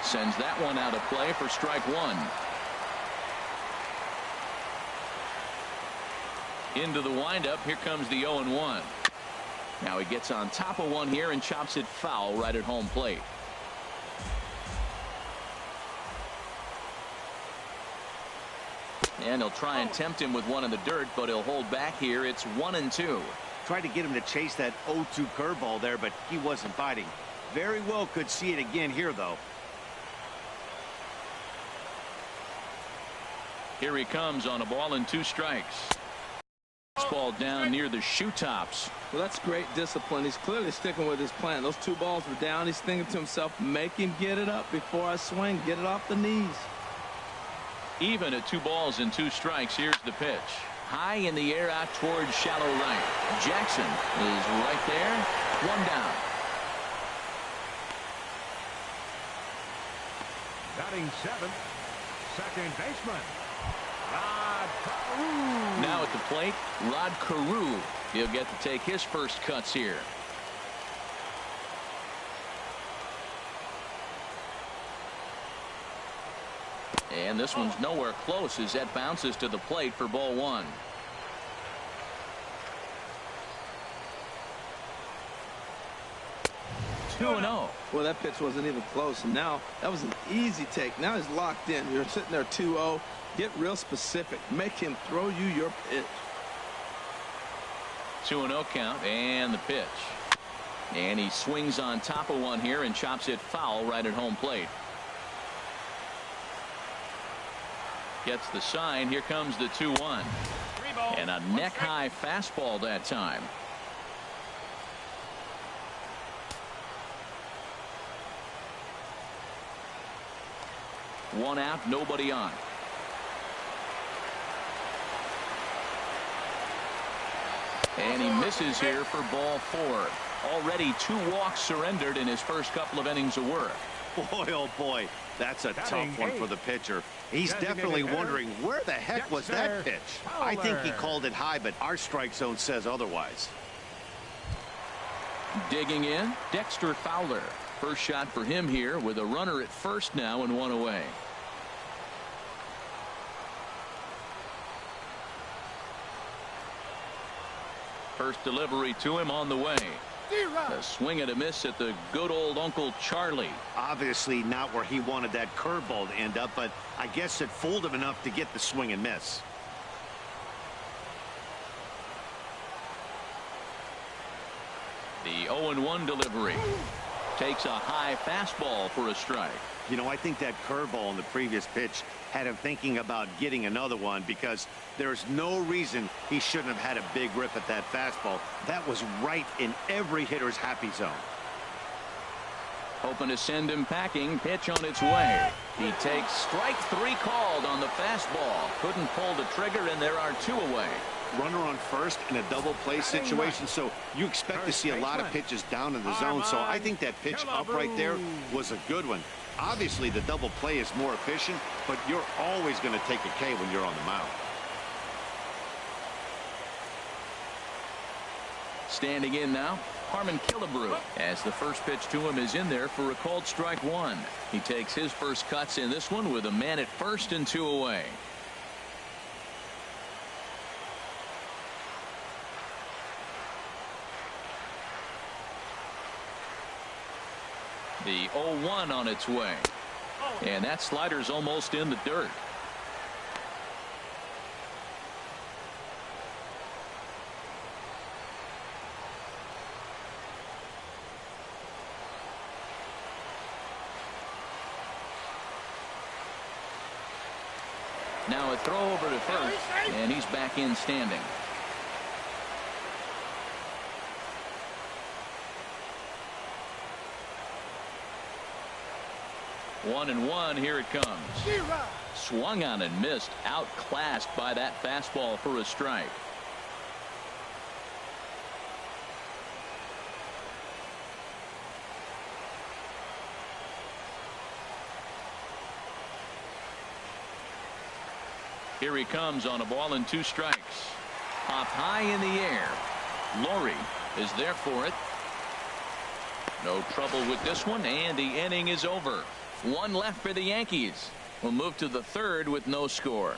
Sends that one out of play for strike one. Into the windup. Here comes the 0-1. Now he gets on top of one here and chops it foul right at home plate. And he'll try and tempt him with one in the dirt, but he'll hold back here. It's 1-2. Tried to get him to chase that 0-2 curveball there, but he wasn't biting. Very well could see it again here, though. Here he comes on a ball and 2 strikes. This ball down near the shoe tops. Well, that's great discipline. He's clearly sticking with his plan. Those 2 balls were down. He's thinking to himself, make him get it up before I swing. Get it off the knees. Even at 2 balls and 2 strikes. Here's the pitch. High in the air out towards shallow right. Jackson is right there. 1 down. Batting 7th, second baseman, Rod Carew. Now at the plate, Rod Carew. He'll get to take his first cuts here. And this one's nowhere close as that bounces to the plate for ball 1. Two and 0. Well, that pitch wasn't even close. And now that was an easy take. Now he's locked in. You're sitting there 2-0. Get real specific. Make him throw you your pitch. 2-0 count and the pitch. And he swings on top of one here and chops it foul right at home plate. Gets the sign. Here comes the 2-1. And a neck high fastball that time. One out, nobody on. And he misses here for ball 4. Already 2 walks surrendered in his first couple of innings of work. Boy, oh boy, that's a tough one for the pitcher. He's definitely wondering where the heck was that pitch. I think he called it high, but our strike zone says otherwise. Digging in, Dexter Fowler. First shot for him here with a runner at first now and 1 away. First delivery to him on the way. A swing and a miss at the good old Uncle Charlie. Obviously not where he wanted that curveball to end up, but I guess it fooled him enough to get the swing and miss. The 0-1 delivery. Takes a high fastball for a strike. You know, I think that curveball in the previous pitch had him thinking about getting another one, because there's no reason he shouldn't have had a big rip at that fastball. That was right in every hitter's happy zone. Hoping to send him packing. Pitch on its way. He takes strike 3 called on the fastball. Couldn't pull the trigger, and there are 2 away. Runner on first in a double play situation, so you expect to see a lot of pitches down in the zone. So I think that pitch up right there was a good one. Obviously the double play is more efficient, but you're always going to take a K when you're on the mound. Standing in now, Harmon Killebrew, as the first pitch to him is in there for a called strike 1. He takes his first cuts in this one with a man at first and 2 away. The 0-1 on its way. And that slider's almost in the dirt. Now a throw over to first, and he's back in standing. One and 1. Here it comes. Swung on and missed. Outclassed by that fastball for a strike. Here he comes on a ball and 2 strikes. Popped high in the air. Laurie is there for it. No trouble with this one, and the inning is over. 1 left for the Yankees. We'll move to the 3rd with no score.